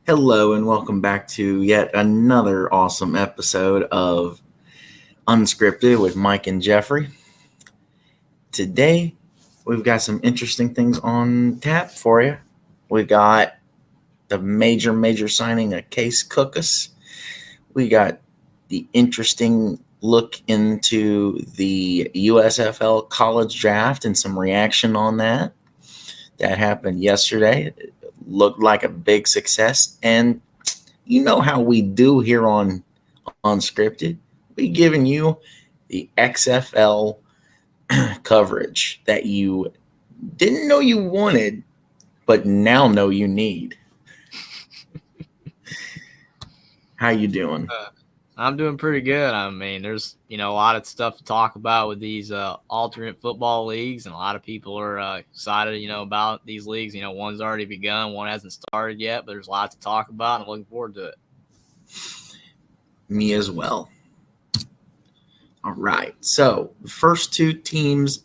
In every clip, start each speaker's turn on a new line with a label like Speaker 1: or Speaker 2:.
Speaker 1: Hello and welcome back to yet another awesome episode of Unscripted with Mike and Jeffrey. Today, we've got some interesting things on tap for you. We got the major signing of Case Cookus. We got the interesting look into the USFL college draft and some reaction on that. That happened yesterday. It looked like a big success. And you know how we do here on Unscripted. We giving you the XFL coverage that you didn't know you wanted, but now know you need. How you doing?
Speaker 2: I'm doing pretty good. I mean, there's, a lot of stuff to talk about with these alternate football leagues, and a lot of people are excited, about these leagues. One's already begun, one hasn't started yet, but there's a lot to talk about, and I'm looking forward to it.
Speaker 1: Me as well. All right. So the first two teams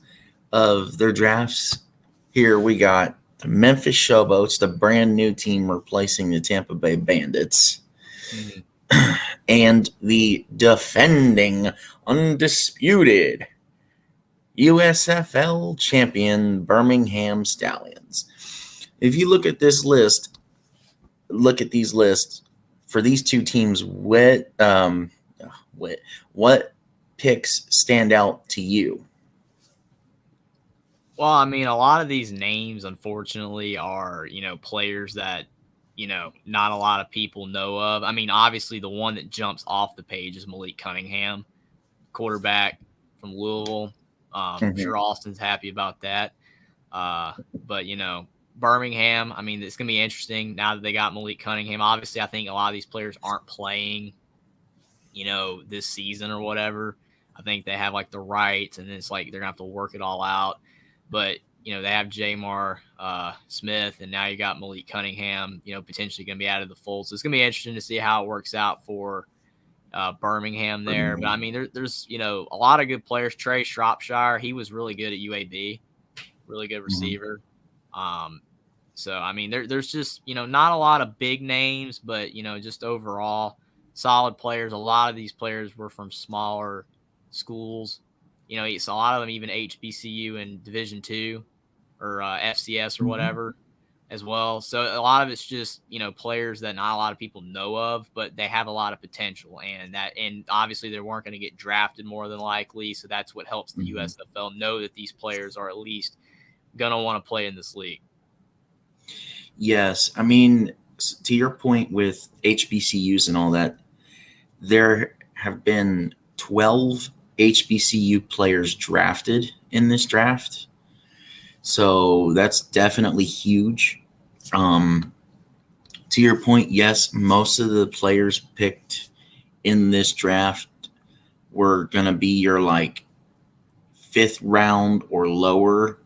Speaker 1: of their drafts here, we got the Memphis Showboats, the brand new team replacing the Tampa Bay Bandits. Mm-hmm. And the defending undisputed USFL champion Birmingham Stallions. If you look at this list, look at these lists for these two teams, what picks stand out to you?
Speaker 2: Well, I mean, a lot of these names, unfortunately, are, players that not a lot of people know of. I mean, obviously, the one that jumps off the page is Malik Cunningham, quarterback from Louisville. I'm sure Austin's happy about that. But, Birmingham, I mean, it's going to be interesting now that they got Malik Cunningham. Obviously, I think a lot of these players aren't playing, this season or whatever. I think they have, the rights, and it's they're going to have to work it all out. But, they have Jamar Smith, and now you got Malik Cunningham, potentially going to be out of the fold. So it's going to be interesting to see how it works out for Birmingham there. But, I mean, there's, a lot of good players. Trey Shropshire, he was really good at UAB, really good receiver. So, I mean, there's just, not a lot of big names, but, just overall solid players. A lot of these players were from smaller schools. It's a lot of them even HBCU and Division II or FCS or whatever as well. So a lot of it's just, players that not a lot of people know of, but they have a lot of potential, and obviously they weren't going to get drafted more than likely. So that's what helps the USFL know that these players are at least going to want to play in this league.
Speaker 1: Yes. I mean, to your point with HBCUs and all that, there have been 12 HBCU players drafted in this draft. So that's definitely huge. To your point, yes, most of the players picked in this draft were going to be your fifth round or lower,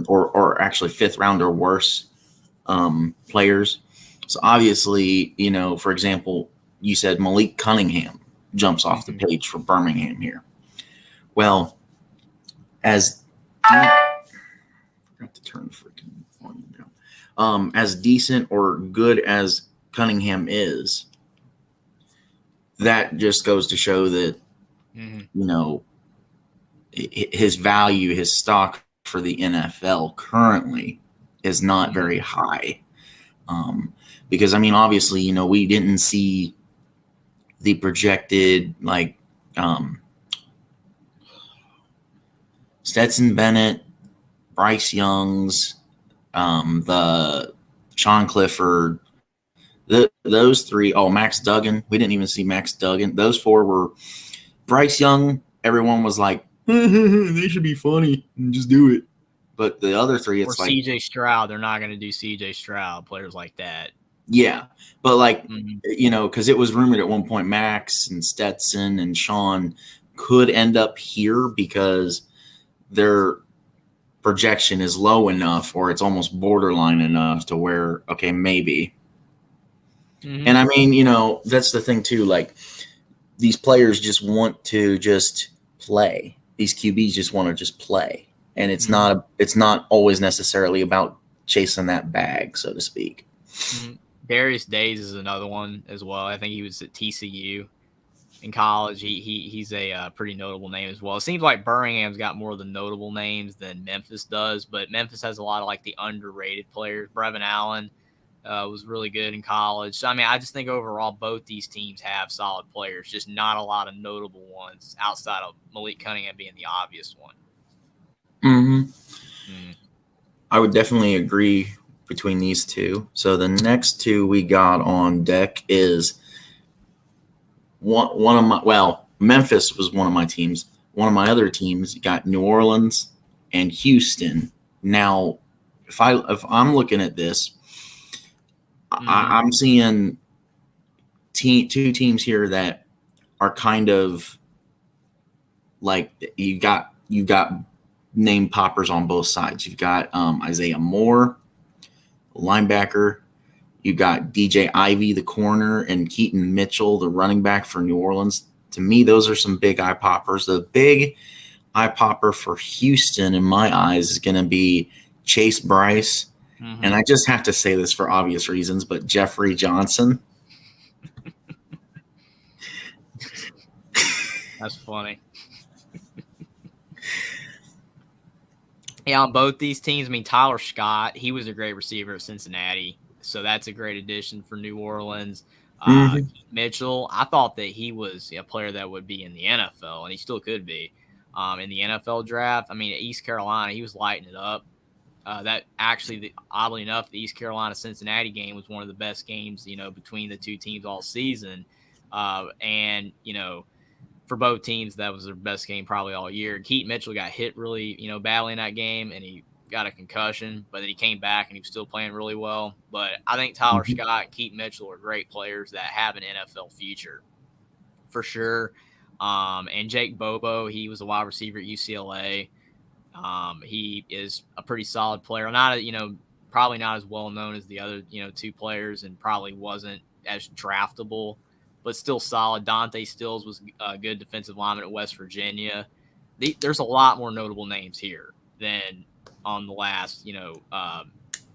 Speaker 1: or actually fifth round or worse players. So obviously, for example, you said Malik Cunningham jumps off the page for Birmingham here. Well, as forgot to turn the freaking volume down. As decent or good as Cunningham is, that just goes to show that his value, his stock for the NFL currently is not very high. Because I mean, obviously, we didn't see the projected Stetson Bennett, Bryce Young's, the Sean Clifford, those three. Oh, Max Duggan. We didn't even see Max Duggan. Those four were Bryce Young. Everyone was like, they should be funny and just do it. But the other three, it's
Speaker 2: CJ Stroud. They're not going to do CJ Stroud, players like that.
Speaker 1: Yeah. But because it was rumored at one point Max and Stetson and Sean could end up here because their projection is low enough, or it's almost borderline enough to where, okay, maybe. And I mean, that's the thing too. These players just want to just play. These QBs just want to just play. And it's not always necessarily about chasing that bag, so to speak.
Speaker 2: Darius Days is another one as well. I think he was at TCU in college. He's a pretty notable name as well. It seems like Birmingham's got more of the notable names than Memphis does, but Memphis has a lot of like the underrated players. Brevin Allen was really good in college. So, I mean, I just think overall both these teams have solid players, just not a lot of notable ones outside of Malik Cunningham being the obvious one.
Speaker 1: I would definitely agree between these two. So the next two we got on deck is one of my, well, Memphis was one of my teams. One of my other teams got New Orleans and Houston. Now, if I'm looking at this, I'm seeing two teams here that are kind of like you got name poppers on both sides. You've got Isaiah Moore, linebacker. You got DJ Ivey, the corner, and Keaton Mitchell, the running back for New Orleans. To me, those are some big eye poppers. The big eye popper for Houston, in my eyes, is going to be Chase Bryce. And I just have to say this for obvious reasons, but Jeffrey Johnson.
Speaker 2: That's funny. Yeah, on both these teams, I mean, Tyler Scott, he was a great receiver at Cincinnati, so that's a great addition for New Orleans. Mitchell, I thought that he was a player that would be in the NFL, and he still could be in the NFL draft. I mean, at East Carolina, he was lighting it up. That actually, oddly enough, the East Carolina-Cincinnati game was one of the best games, between the two teams all season. And, for both teams, that was their best game probably all year. Keaton Mitchell got hit really, badly in that game, and he got a concussion, but then he came back and he was still playing really well. But I think Tyler Scott and Keaton Mitchell are great players that have an NFL future for sure. And Jake Bobo, he was a wide receiver at UCLA. He is a pretty solid player. Probably not as well known as the other, two players, and probably wasn't as draftable, but still solid. Dante Stills was a good defensive lineman at West Virginia. There's a lot more notable names here than on the last, the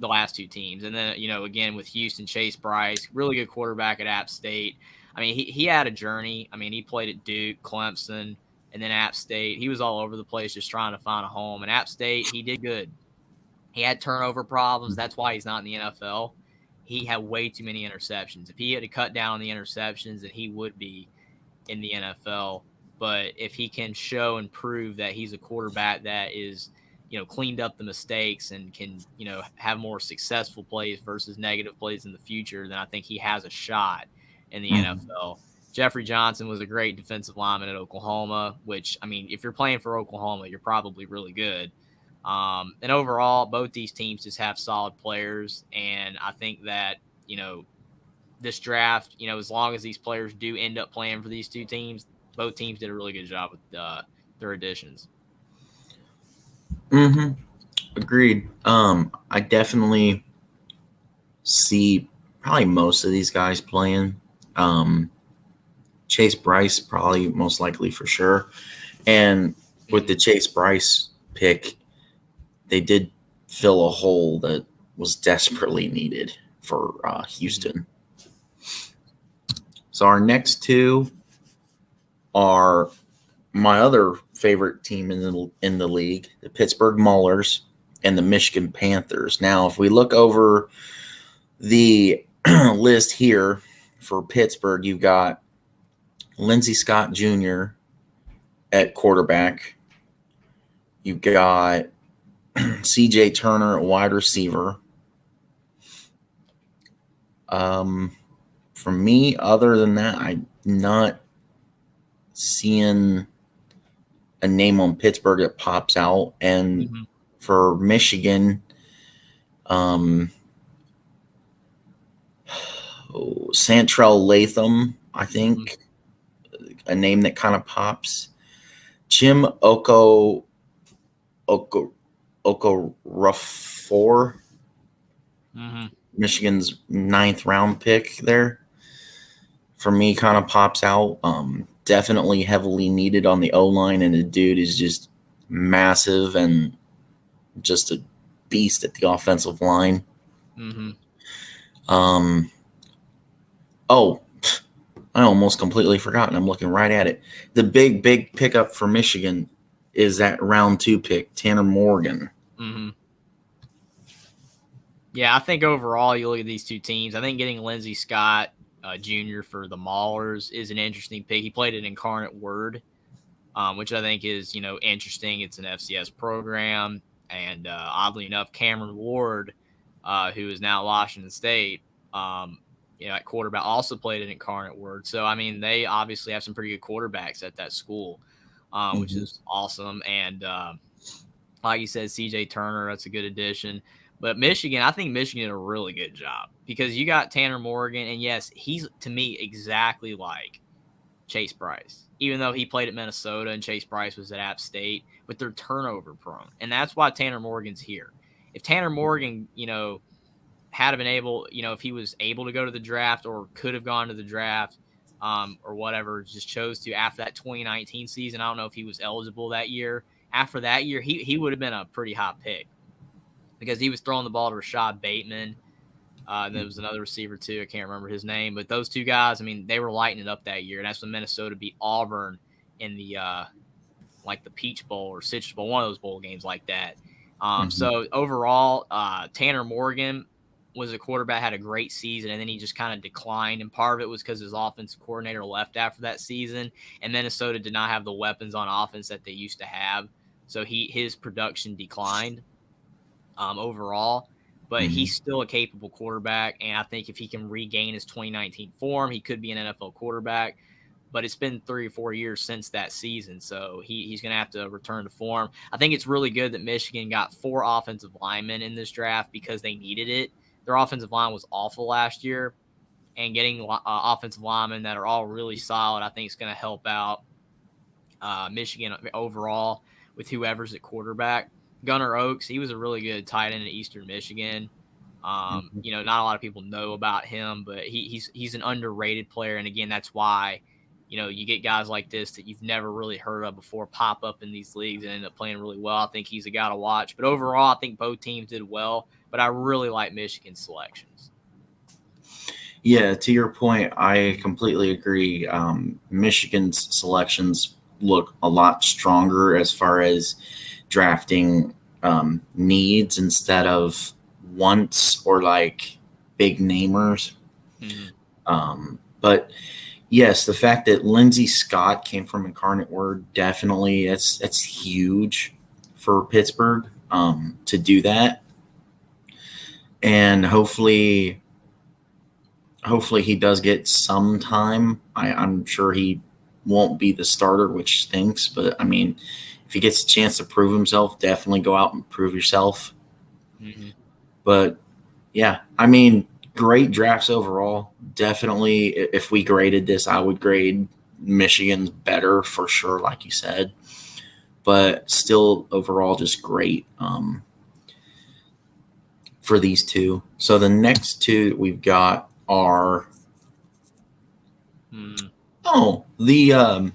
Speaker 2: last two teams. And then, again, with Houston, Chase Bryce, really good quarterback at App State. I mean, he had a journey. I mean, he played at Duke, Clemson, and then App State. He was all over the place just trying to find a home. And App State, he did good. He had turnover problems. That's why he's not in the NFL. He had way too many interceptions. If he had to cut down on the interceptions, then he would be in the NFL. But if he can show and prove that he's a quarterback that is, cleaned up the mistakes and can, have more successful plays versus negative plays in the future, then I think he has a shot in the NFL. Jeffrey Johnson was a great defensive lineman at Oklahoma, which, I mean, if you're playing for Oklahoma, you're probably really good. And overall, both these teams just have solid players. And I think that, this draft, as long as these players do end up playing for these two teams, both teams did a really good job with their additions.
Speaker 1: Agreed. I definitely see probably most of these guys playing. Chase Bryce, probably most likely for sure. And with the Chase Bryce pick, they did fill a hole that was desperately needed for Houston. So our next two are my other favorite team in the league, the Pittsburgh Maulers and the Michigan Panthers. Now, if we look over the list here for Pittsburgh, you've got Lindsey Scott Jr. at quarterback. You've got CJ Turner at wide receiver. For me, other than that, I'm not seeing a name on Pittsburgh that pops out. And for Michigan, Santrell Latham, I think, a name that kind of pops. Jim Okorafor, Michigan's 9th round pick there, for me kind of pops out. Definitely heavily needed on the O-line, and the dude is just massive and just a beast at the offensive line. Oh, I almost completely forgot, and I'm looking right at it. The big pickup for Michigan is that round 2 pick, Tanner Morgan.
Speaker 2: Mm-hmm. Yeah, I think overall, you look at these two teams. I think getting Lindsey Scott Jr. for the Maulers is an interesting pick. He played at Incarnate Word, which I think is, interesting. It's an FCS program. And oddly enough, Cameron Ward, who is now at Washington State, at quarterback, also played at Incarnate Word. So, I mean, they obviously have some pretty good quarterbacks at that school, which is awesome. And like you said, CJ Turner, that's a good addition. But Michigan, I think Michigan did a really good job because you got Tanner Morgan. And yes, he's to me exactly like Chase Bryce, even though he played at Minnesota and Chase Bryce was at App State, but they're turnover prone. And that's why Tanner Morgan's here. If Tanner Morgan, had been able, if he was able to go to the draft or could have gone to the draft or whatever, just chose to after that 2019 season. I don't know if he was eligible that year. After that year, he would have been a pretty hot pick because he was throwing the ball to Rashad Bateman. There was another receiver too. I can't remember his name, but those two guys, I mean, they were lighting it up that year. And that's when Minnesota beat Auburn in the the Peach Bowl or Citrus Bowl, one of those bowl games like that. So overall, Tanner Morgan was a quarterback, had a great season, and then he just kind of declined. And part of it was because his offensive coordinator left after that season, and Minnesota did not have the weapons on offense that they used to have. So his production declined overall, but he's still a capable quarterback. And I think if he can regain his 2019 form, he could be an NFL quarterback. But it's been 3 or 4 years since that season, so he's going to have to return to form. I think it's really good that Michigan got 4 offensive linemen in this draft because they needed it. Their offensive line was awful last year, and getting offensive linemen that are all really solid, I think is going to help out Michigan overall with whoever's at quarterback. Gunnar Oaks, he was a really good tight end at Eastern Michigan. Not a lot of people know about him, but he's an underrated player. And again, that's why, you get guys like this that you've never really heard of before pop up in these leagues and end up playing really well. I think he's a guy to watch. But overall, I think both teams did well. But I really like Michigan's selections.
Speaker 1: Yeah, to your point, I completely agree. Michigan's selections look a lot stronger as far as drafting needs instead of wants or big namers. But yes, the fact that Lindsey Scott came from Incarnate Word, definitely that's huge for Pittsburgh to do that. And hopefully he does get some time. I'm sure he won't be the starter, which stinks. But, I mean, if he gets a chance to prove himself, definitely go out and prove yourself. But, yeah, I mean, great drafts overall. Definitely, if we graded this, I would grade Michigan's better for sure, like you said. But still, overall, just great for these two. So the next two that we've got are the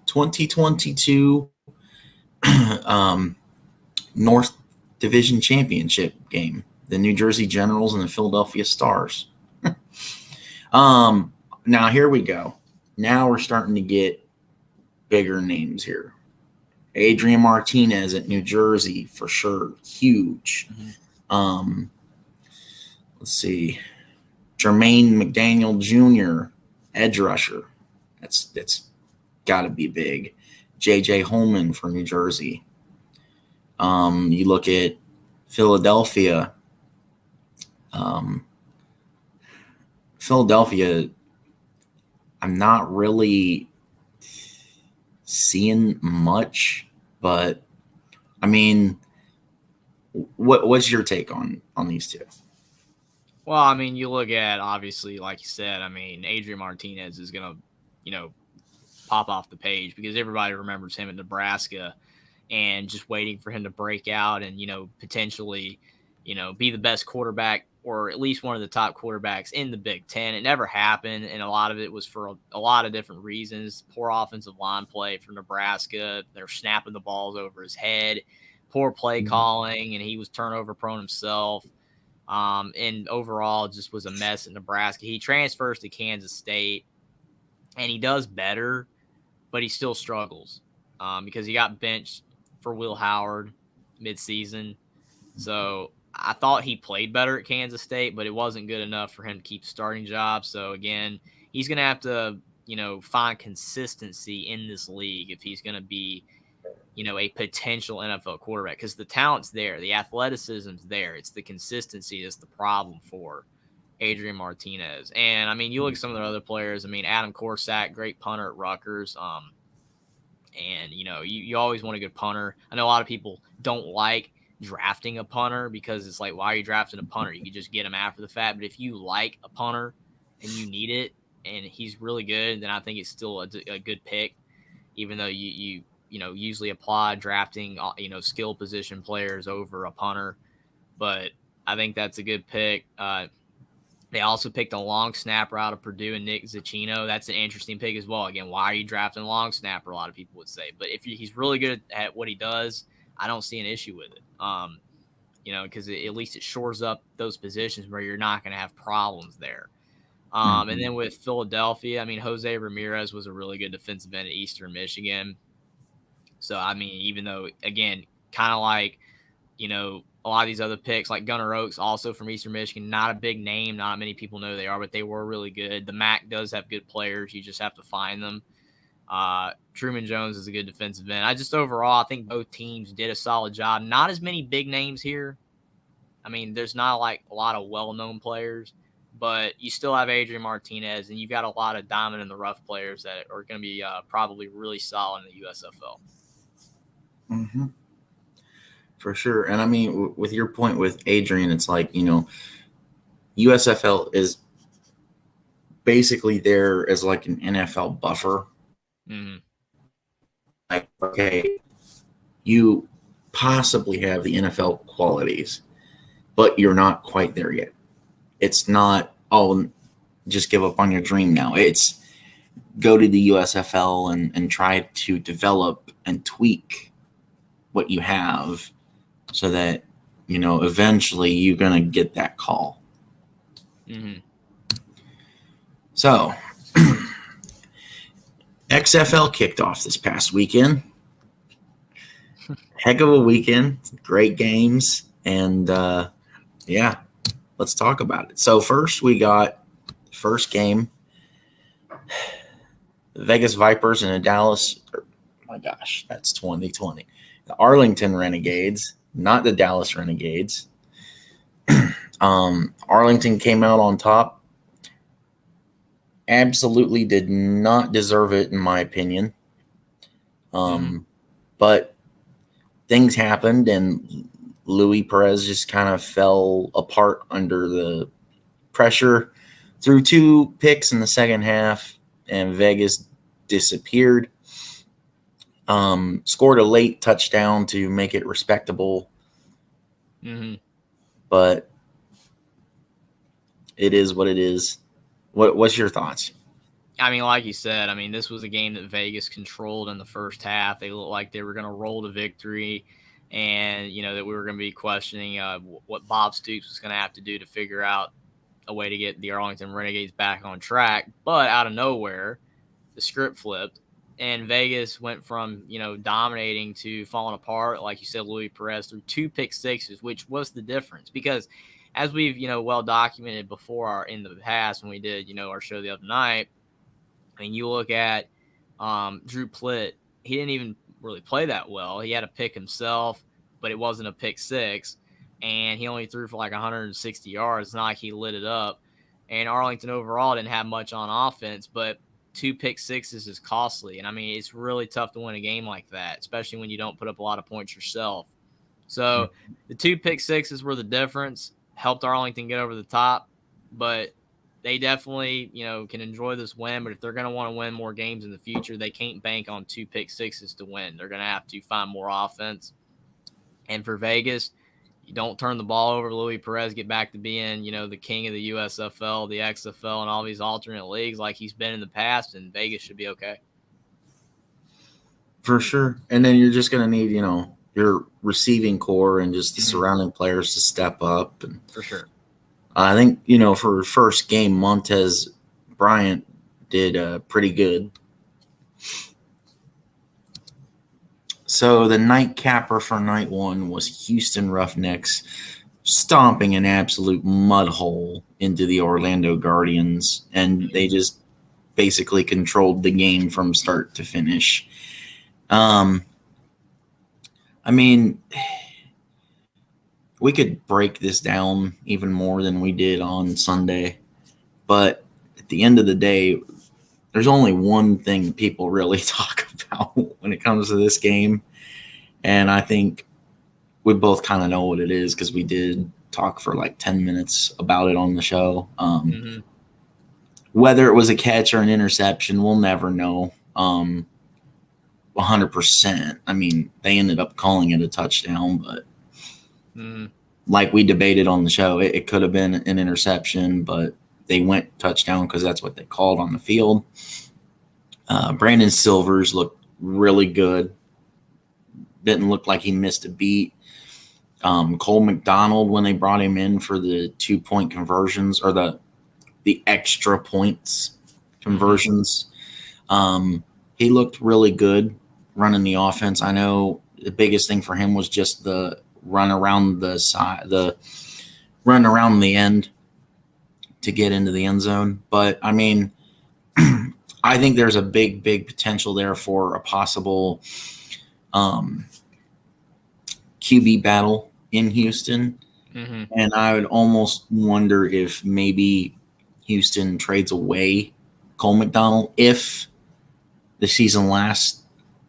Speaker 1: 2022 North Division Championship game, the New Jersey Generals and the Philadelphia Stars. Now here we go. Now we're starting to get bigger names here. Adrian Martinez at New Jersey for sure, huge. Let's see. Jermaine McDaniel Jr., edge rusher. That's got to be big. J.J. Holman for New Jersey. You look at Philadelphia. Philadelphia, I'm not really seeing much, but I mean, what's your take on these two?
Speaker 2: Well, I mean, you look at, obviously, like you said, I mean, Adrian Martinez is going to, pop off the page because everybody remembers him at Nebraska and just waiting for him to break out and, potentially, be the best quarterback or at least one of the top quarterbacks in the Big Ten. It never happened, and a lot of it was for a lot of different reasons. Poor offensive line play from Nebraska. They're snapping the balls over his head. Poor play calling, and he was turnover prone himself. And overall just was a mess at Nebraska. He transfers to Kansas State, and he does better, but he still struggles because he got benched for Will Howard midseason. So I thought he played better at Kansas State, but it wasn't good enough for him to keep starting job. So again, he's going to have to, find consistency in this league if he's going to be, a potential NFL quarterback, because the talent's there, the athleticism's there. It's the consistency that's the problem for Adrian Martinez. And I mean, you look at some of the other players. I mean, Adam Corsack, great punter at Rutgers. And you always want a good punter. I know a lot of people don't like drafting a punter because it's like, why are you drafting a punter? You can just get him after the fact. But if you like a punter and you need it, and he's really good, then I think it's still a good pick, even though you usually apply drafting, skill position players over a punter. But I think that's a good pick. They also picked a long snapper out of Purdue and Nick Zacchino. That's an interesting pick as well. Again, why are you drafting a long snapper? A lot of people would say. But if he's really good at what he does, I don't see an issue with it. Because at least it shores up those positions where you're not going to have problems there. And then with Philadelphia, I mean, Jose Ramirez was a really good defensive end at Eastern Michigan. So, I mean, even though, again, kind of like, a lot of these other picks, like Gunnar Oaks, also from Eastern Michigan, not a big name. Not many people know who they are, but they were really good. The MAC does have good players. You just have to find them. Truman Jones is a good defensive end. Overall, I think both teams did a solid job. Not as many big names here. I mean, there's not like a lot of well-known players, but you still have Adrian Martinez, and you've got a lot of diamond in the rough players that are going to be probably really solid in the USFL.
Speaker 1: Mm-hmm. For sure. And I mean, with your point with Adrian, it's like, USFL is basically there as like an NFL buffer.
Speaker 2: Mm-hmm.
Speaker 1: Like, okay, you possibly have the NFL qualities, but you're not quite there yet. It's not, just give up on your dream now. It's go to the USFL and try to develop and tweak what you have so that, eventually you're going to get that call.
Speaker 2: Mm-hmm.
Speaker 1: So, XFL kicked off this past weekend. Heck of a weekend. Great games. And, let's talk about it. So, first we got the first game. The Vegas Vipers and the Dallas – oh my gosh, that's 2020. The Arlington Renegades, not the Dallas Renegades. Arlington came out on top. Absolutely did not deserve it, in my opinion. But things happened, and Luis Perez just kind of fell apart under the pressure. Threw 2 picks in the second half, and Vegas disappeared. Scored a late touchdown to make it respectable.
Speaker 2: Mm-hmm.
Speaker 1: But it is what it is. What's your thoughts?
Speaker 2: I mean, like you said, this was a game that Vegas controlled in the first half. They looked like they were going to roll to victory, and, that we were going to be questioning what Bob Stoops was going to have to do to figure out a way to get the Arlington Renegades back on track. But out of nowhere, the script flipped, and Vegas went from, dominating to falling apart. Like you said, Luis Perez threw 2 pick sixes, which was the difference. Because as we've, well documented before in the past when we did, our show the other night, you look at Drew Plitt, he didn't even really play that well. He had a pick himself, but it wasn't a pick six. And he only threw for like 160 yards. It's not like he lit it up. And Arlington overall didn't have much on offense, but 2 pick sixes is costly. And it's really tough to win a game like that, especially when you don't put up a lot of points yourself. So the 2 pick sixes were the difference, helped Arlington get over the top, but they definitely, can enjoy this win. But if they're going to want to win more games in the future, they can't bank on 2 pick sixes to win. They're going to have to find more offense. And for Vegas, you don't turn the ball over. Luis Perez get back to being, the king of the USFL, the XFL, and all these alternate leagues like he's been in the past, and Vegas should be okay.
Speaker 1: For sure. And then you're just going to need, your receiving core and just the surrounding players to step up. And
Speaker 2: for sure.
Speaker 1: I think, for first game, Montez Bryant did pretty good. So the nightcapper for night one was Houston Roughnecks stomping an absolute mud hole into the Orlando Guardians, and they just basically controlled the game from start to finish. I mean, we could break this down even more than we did on Sunday, but at the end of the day, there's only one thing people really talk about when it comes to this game, and I think we both kind of know what it is because we did talk for like 10 minutes about it on the show. Whether it was a catch or an interception, we'll never know 100%. I mean, they ended up calling it a touchdown, but like we debated on the show, it could have been an interception, but they went touchdown because that's what they called on the field. Brandon Silvers looked really good. Didn't look like he missed a beat. Cole McDonald, when they brought him in for the 2-point conversions or the extra points conversions, he looked really good running the offense. I know the biggest thing for him was just the run around the side, the run around the end to get into the end zone. But I mean, I think there's a big potential there for a possible QB battle in Houston. And I would almost wonder if maybe Houston trades away Cole McDonald if the season lasts.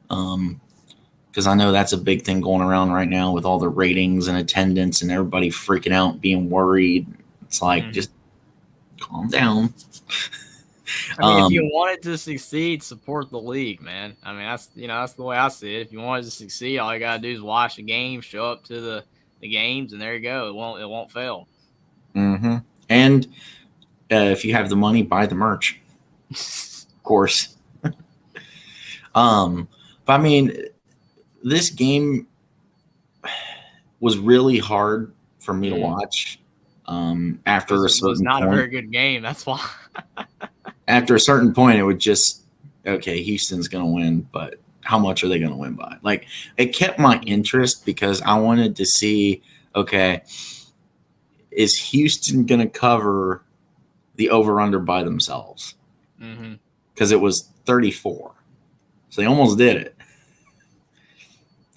Speaker 1: Because I know that's a big thing going around right now with all the ratings and attendance and everybody freaking out, being worried. It's like, just calm down.
Speaker 2: I mean, if you wanted to succeed, support the league, man. I mean, that's the way I see it. If you wanted to succeed, all you gotta do is watch the game, show up to the games, and there you go. It won't fail.
Speaker 1: And if you have the money, buy the merch, of course. But I mean, this game was really hard for me to watch. After a certain point,
Speaker 2: it was not a very good game. That's why.
Speaker 1: After a certain point, it would just, okay, Houston's going to win, but how much are they going to win by? Like, it kept my interest because I wanted to see, okay, is Houston going to cover the over-under by themselves? Because it was 34. So they almost did it.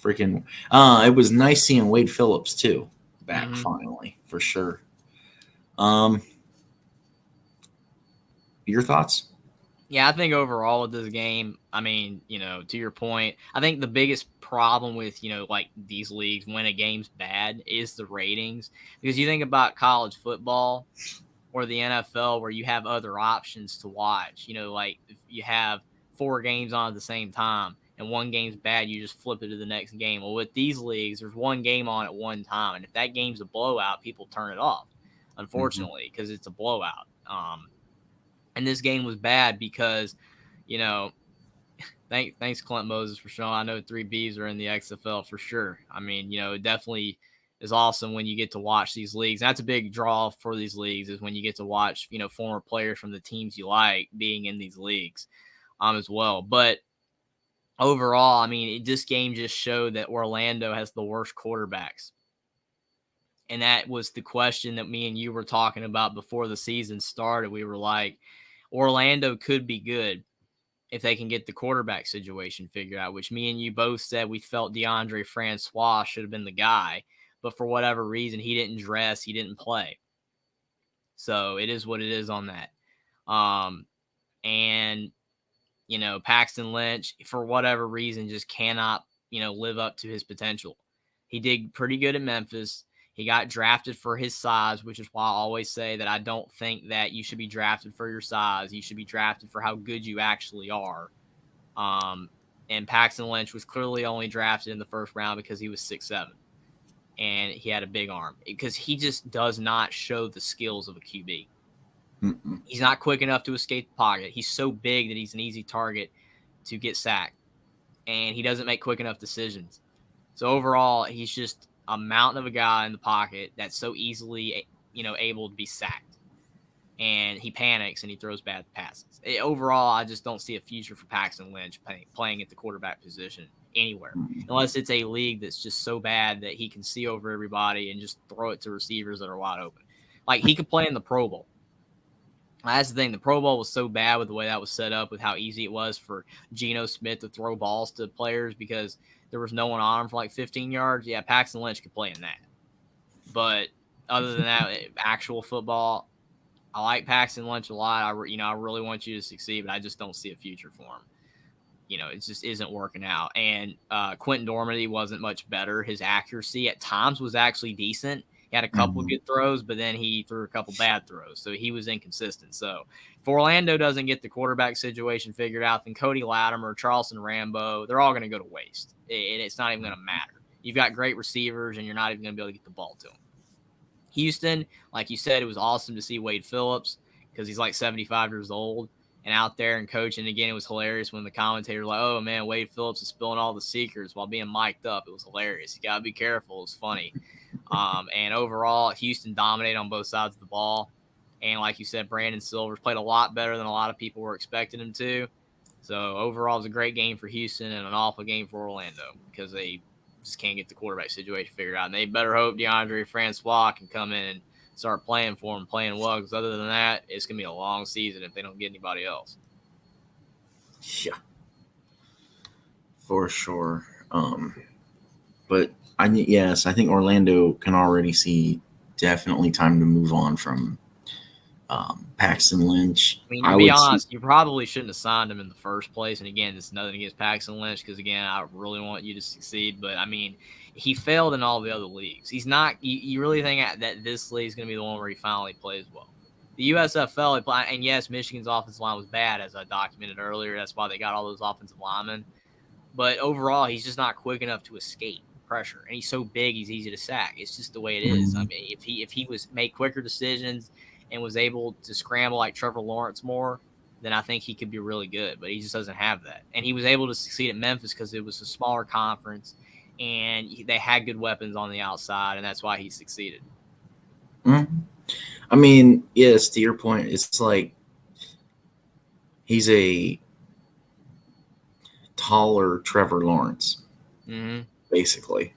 Speaker 1: Freaking, it was nice seeing Wade Phillips, too, back finally, for sure. Your thoughts?
Speaker 2: Yeah, I think overall with this game, I mean, to your point, I think the biggest problem with, like these leagues when a game's bad is the ratings. Because you think about college football or the NFL where you have other options to watch. Like if you have 4 games on at the same time and one game's bad, you just flip it to the next game. Well, with these leagues, there's one game on at one time. And if that game's a blowout, people turn it off, unfortunately, because it's a blowout. And this game was bad because, thanks Clint Moses for showing. I know 3Bs are in the XFL for sure. I mean, it definitely is awesome when you get to watch these leagues. And that's a big draw for these leagues is when you get to watch, former players from the teams you like being in these leagues as well. But overall, I mean, this game just showed that Orlando has the worst quarterbacks. And that was the question that me and you were talking about before the season started. We were like, Orlando could be good if they can get the quarterback situation figured out, which me and you both said we felt DeAndre Francois should have been the guy. But for whatever reason, he didn't dress, he didn't play. So it is what it is on that. And, Paxton Lynch, for whatever reason, just cannot, live up to his potential. He did pretty good at Memphis. He got drafted for his size, which is why I always say that I don't think that you should be drafted for your size. You should be drafted for how good you actually are. And Paxton Lynch was clearly only drafted in the first round because he was 6'7", and he had a big arm. Because he just does not show the skills of a QB. He's not quick enough to escape the pocket. He's so big that he's an easy target to get sacked. And he doesn't make quick enough decisions. So overall, he's just a mountain of a guy in the pocket that's so easily able to be sacked. And he panics and he throws bad passes. Overall, I just don't see a future for Paxton Lynch playing at the quarterback position anywhere, unless it's a league that's just so bad that he can see over everybody and just throw it to receivers that are wide open. Like, he could play in the Pro Bowl. That's the thing. The Pro Bowl was so bad with the way that was set up, with how easy it was for Geno Smith to throw balls to players because there was no one on him for like 15 yards. Yeah, Paxton Lynch could play in that. But other than that, actual football, I like Paxton Lynch a lot. I really want you to succeed, but I just don't see a future for him. It just isn't working out. And Quentin Dormady wasn't much better. His accuracy at times was actually decent. He had a couple of good throws, but then he threw a couple bad throws, so he was inconsistent. So if Orlando doesn't get the quarterback situation figured out, then Cody Latimer, Charleston Rambo, they're all going to go to waste. It's not even going to matter. You've got great receivers, and you're not even going to be able to get the ball to them. Houston, like you said, it was awesome to see Wade Phillips because he's like 75 years old and out there and coaching. Again, it was hilarious when the commentator was like, oh, man, Wade Phillips is spilling all the secrets while being mic'd up. It was hilarious. You got to be careful. It was funny. And overall, Houston dominated on both sides of the ball. And like you said, Brandon Silvers played a lot better than a lot of people were expecting him to. So overall, it was a great game for Houston and an awful game for Orlando because they just can't get the quarterback situation figured out. And they better hope DeAndre Francois can come in and start playing for them, playing well, because other than that, it's going to be a long season if they don't get anybody else.
Speaker 1: Yeah, for sure. But I think Orlando can already see definitely time to move on from Paxton Lynch.
Speaker 2: I mean, to be honest, you probably shouldn't have signed him in the first place. And again, it's nothing against Paxton Lynch because, again, I really want you to succeed. But, I mean, he failed in all the other leagues. He's not – you really think that this league is going to be the one where he finally plays well? The USFL, and yes, Michigan's offensive line was bad, as I documented earlier. That's why they got all those offensive linemen. But overall, he's just not quick enough to escape pressure. And he's so big, he's easy to sack. It's just the way it is. I mean, if he was made quicker decisions and was able to scramble like Trevor Lawrence more, then I think he could be really good. But he just doesn't have that. And he was able to succeed at Memphis because it was a smaller conference, and they had good weapons on the outside, and that's why he succeeded.
Speaker 1: Mm-hmm. I mean, yes, to your point, it's like he's a taller Trevor Lawrence, basically.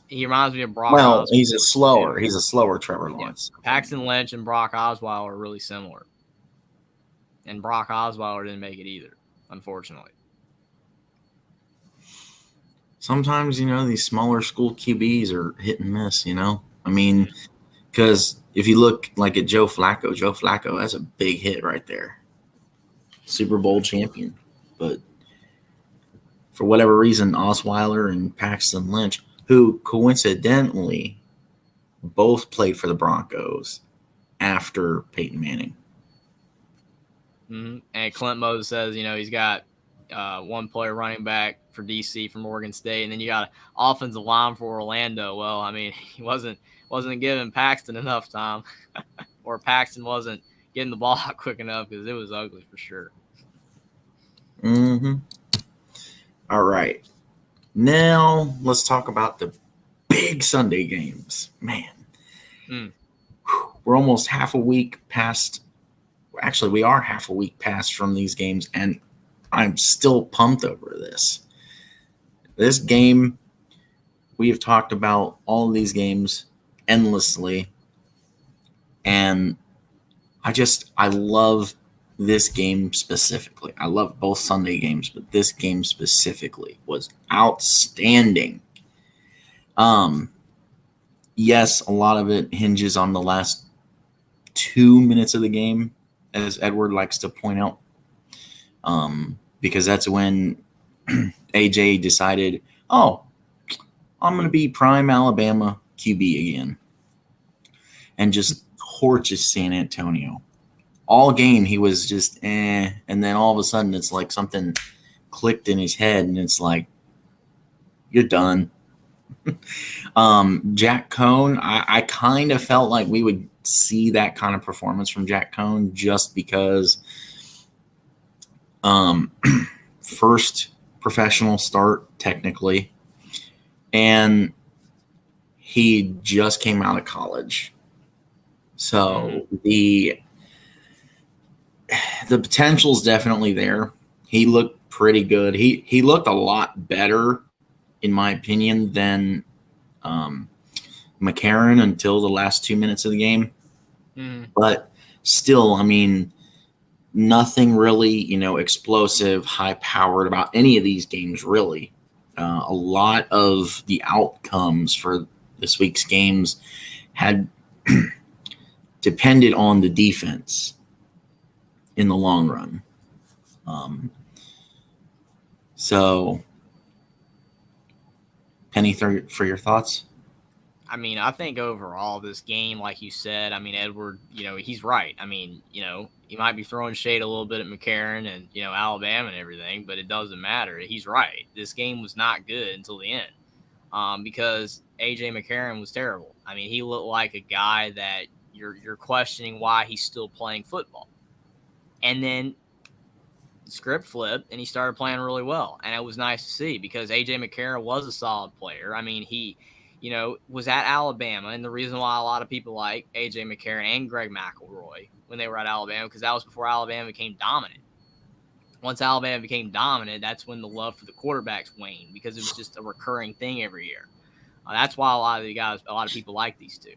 Speaker 2: He reminds me of Brock.
Speaker 1: Well, he's a slower Trevor Lawrence.
Speaker 2: Yeah. Paxton Lynch and Brock Osweiler are really similar. And Brock Osweiler didn't make it either, unfortunately.
Speaker 1: Sometimes, these smaller school QBs are hit and miss, I mean, because if you look like at Joe Flacco, that's a big hit right there. Super Bowl champion. But for whatever reason, Osweiler and Paxton Lynch, who coincidentally both played for the Broncos after Peyton Manning.
Speaker 2: And Clint Moses says, he's got one player running back for DC from Oregon State, and then you got an offensive line for Orlando. Well, I mean, he wasn't giving Paxton enough time, or Paxton wasn't getting the ball out quick enough because it was ugly for sure.
Speaker 1: All right. Now let's talk about the big Sunday games. Man, we're almost half a week past. Actually, we are half a week past from these games, and I'm still pumped over this. This game, we have talked about all of these games endlessly, and I love this game specifically. I love both Sunday games, but this game specifically was outstanding. Yes, a lot of it hinges on the last 2 minutes of the game, as Edward likes to point out, because that's when AJ decided, I'm going to be prime Alabama QB again, and just torches San Antonio. All game he was just and then all of a sudden it's like something clicked in his head, and it's like, you're done. Jack Cohn, I kind of felt like we would see that kind of performance from Jack Cohn just because first professional start technically, and he just came out of college. So the potential is definitely there. He looked pretty good. He looked a lot better, in my opinion, than McCarron until the last 2 minutes of the game. But still, I mean, nothing really, explosive, high-powered about any of these games, really. A lot of the outcomes for this week's games had depended on the defense in the long run. So, Penny, for your thoughts?
Speaker 2: I mean, I think overall this game, like you said, I mean, Edward, he's right. I mean, he might be throwing shade a little bit at McCarron and, Alabama and everything, but it doesn't matter. He's right. This game was not good until the end because A.J. McCarron was terrible. I mean, he looked like a guy that you're questioning why he's still playing football. And then the script flipped and he started playing really well. And it was nice to see because A.J. McCarron was a solid player. I mean, he was at Alabama, and the reason why a lot of people like A.J. McCarron and Greg McElroy when they were at Alabama, because that was before Alabama became dominant. Once Alabama became dominant, that's when the love for the quarterbacks waned because it was just a recurring thing every year. That's why a lot of people like these two.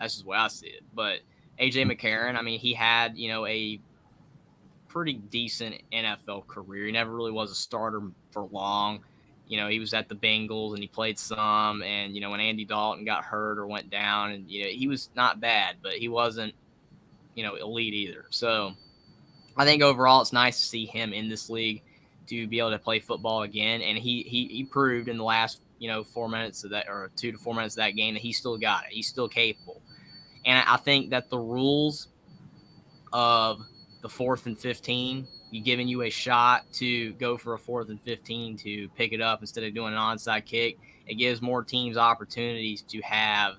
Speaker 2: That's just the way I see it. But A.J. McCarron, I mean, he had, a pretty decent NFL career. He never really was a starter for long. He was at the Bengals and he played some. And, when Andy Dalton got hurt or went down, and, he was not bad, but he wasn't, elite either. So I think overall it's nice to see him in this league to be able to play football again. And he proved in the last, 4 minutes of that, or 2 to 4 minutes of that game, that he still got it. He's still capable. And I think that the rules of the 4th and 15, giving you a shot to go for a 4th and 15 to pick it up instead of doing an onside kick, it gives more teams opportunities to have,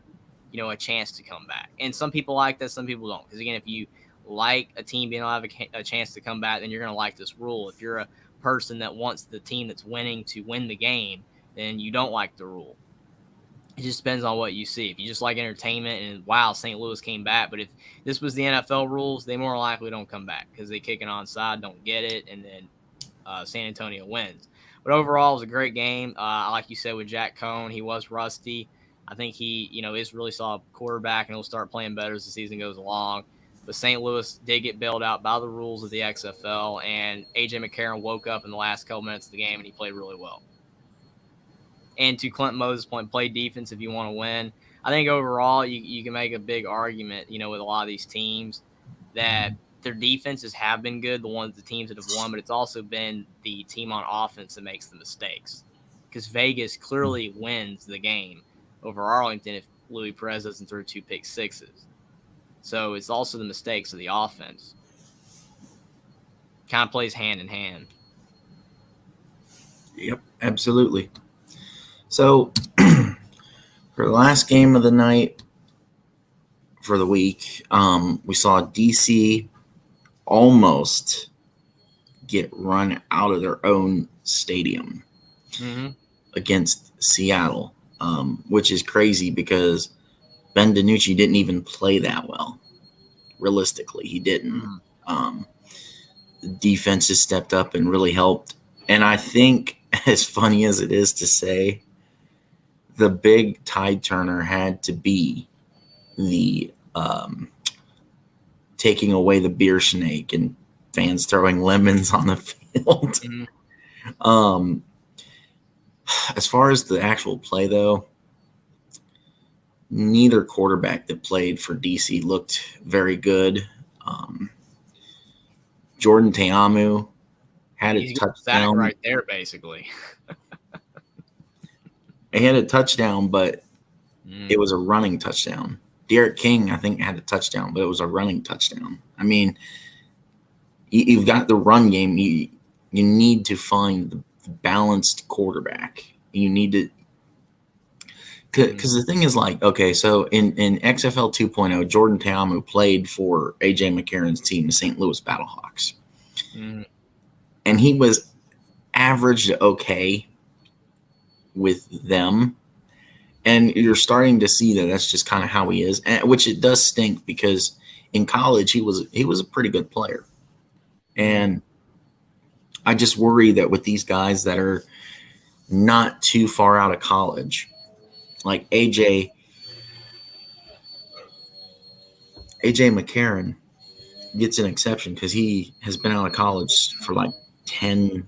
Speaker 2: a chance to come back. And some people like that, some people don't. Because, again, if you like a team being able to have a chance to come back, then you're going to like this rule. If you're a person that wants the team that's winning to win the game, then you don't like the rule. It just depends on what you see. If you just like entertainment and, wow, St. Louis came back. But if this was the NFL rules, they more likely don't come back because they kick it onside, don't get it, and then San Antonio wins. But overall, it was a great game. Like you said, with Jack Cohn, he was rusty. I think he, is really solid quarterback, and he'll start playing better as the season goes along. But St. Louis did get bailed out by the rules of the XFL, and A.J. McCarron woke up in the last couple minutes of the game, and he played really well. And to Clint Moses' point, play defense if you want to win. I think overall you can make a big argument, with a lot of these teams that their defenses have been good, the teams that have won, but it's also been the team on offense that makes the mistakes. Because Vegas clearly wins the game over Arlington if Louis Perez doesn't throw 2 pick sixes. So it's also the mistakes of the offense. Kind of plays hand in hand.
Speaker 1: Yep, absolutely. So, for the last game of the night for the week, we saw DC almost get run out of their own stadium against Seattle, which is crazy because Ben DiNucci didn't even play that well. Realistically, he didn't. The defense has stepped up and really helped. And I think, as funny as it is to say, the big tide turner had to be the taking away the beer snake and fans throwing lemons on the field. As far as the actual play, though, neither quarterback that played for DC looked very good. Jordan Teamu had a touchdown
Speaker 2: right there, basically.
Speaker 1: He had a touchdown, but it was a running touchdown. Derek King, I think, had a touchdown, but it was a running touchdown. I mean, you've got the run game. You need to find the balanced quarterback. You need to – because the thing is like, okay, so in XFL 2.0, Jordan Teamu played for A.J. McCarron's team, the St. Louis Battlehawks. And he was average to okay with them. And you're starting to see that that's just kind of how he is, and, which it does stink because in college he was a pretty good player. And I just worry that with these guys that are not too far out of college, like AJ McCarron gets an exception because he has been out of college for like 10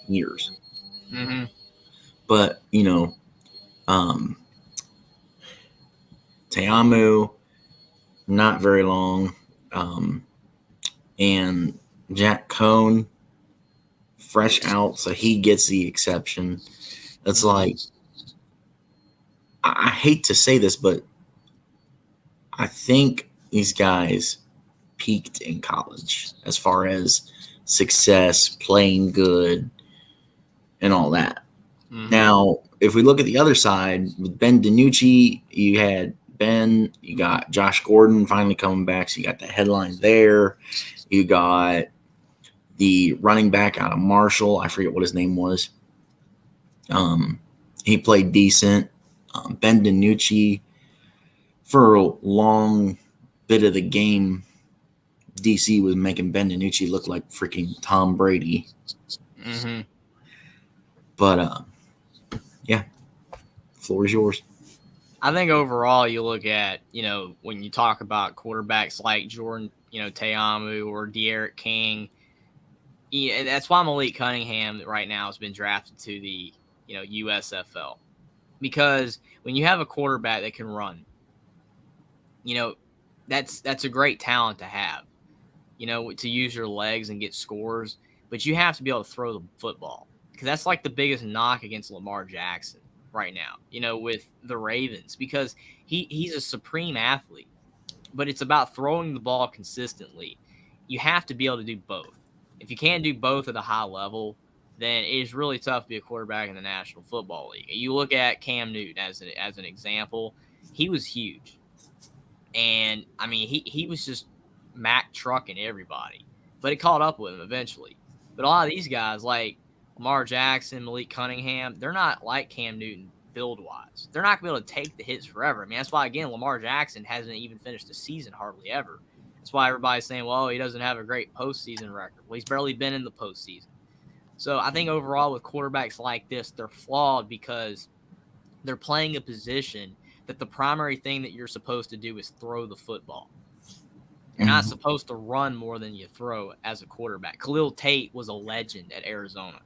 Speaker 1: years.
Speaker 2: Mm-hmm.
Speaker 1: But, Teamu, not very long. And Jack Cohn, fresh out, so he gets the exception. It's like, I hate to say this, but I think these guys peaked in college as far as success, playing good, and all that. Mm-hmm. Now, if we look at the other side, with Ben DiNucci, you had Ben, you got Josh Gordon finally coming back, so you got the headline there. You got the running back out of Marshall. I forget what his name was. He played decent. Ben DiNucci, for a long bit of the game, DC was making Ben DiNucci look like freaking Tom Brady.
Speaker 2: Mm-hmm.
Speaker 1: But, yeah, floor is yours.
Speaker 2: I think overall you look at, when you talk about quarterbacks like Jordan, Teamu or De'Aaron King, that's why Malik Cunningham right now has been drafted to the, USFL. Because when you have a quarterback that can run, that's a great talent to have, to use your legs and get scores. But you have to be able to throw the football, because that's like the biggest knock against Lamar Jackson right now, with the Ravens, because he's a supreme athlete, but it's about throwing the ball consistently. You have to be able to do both. If you can't do both at a high level, then it is really tough to be a quarterback in the National Football League. You look at Cam Newton as an example. He was huge. And, I mean, he was just Mack trucking everybody. But it caught up with him eventually. But a lot of these guys, like Lamar Jackson, Malik Cunningham, they're not like Cam Newton build-wise. They're not going to be able to take the hits forever. I mean, that's why, again, Lamar Jackson hasn't even finished the season hardly ever. That's why everybody's saying, well, he doesn't have a great postseason record. Well, he's barely been in the postseason. So I think overall with quarterbacks like this, they're flawed because they're playing a position that the primary thing that you're supposed to do is throw the football. You're not supposed to run more than you throw as a quarterback. Khalil Tate was a legend at Arizona,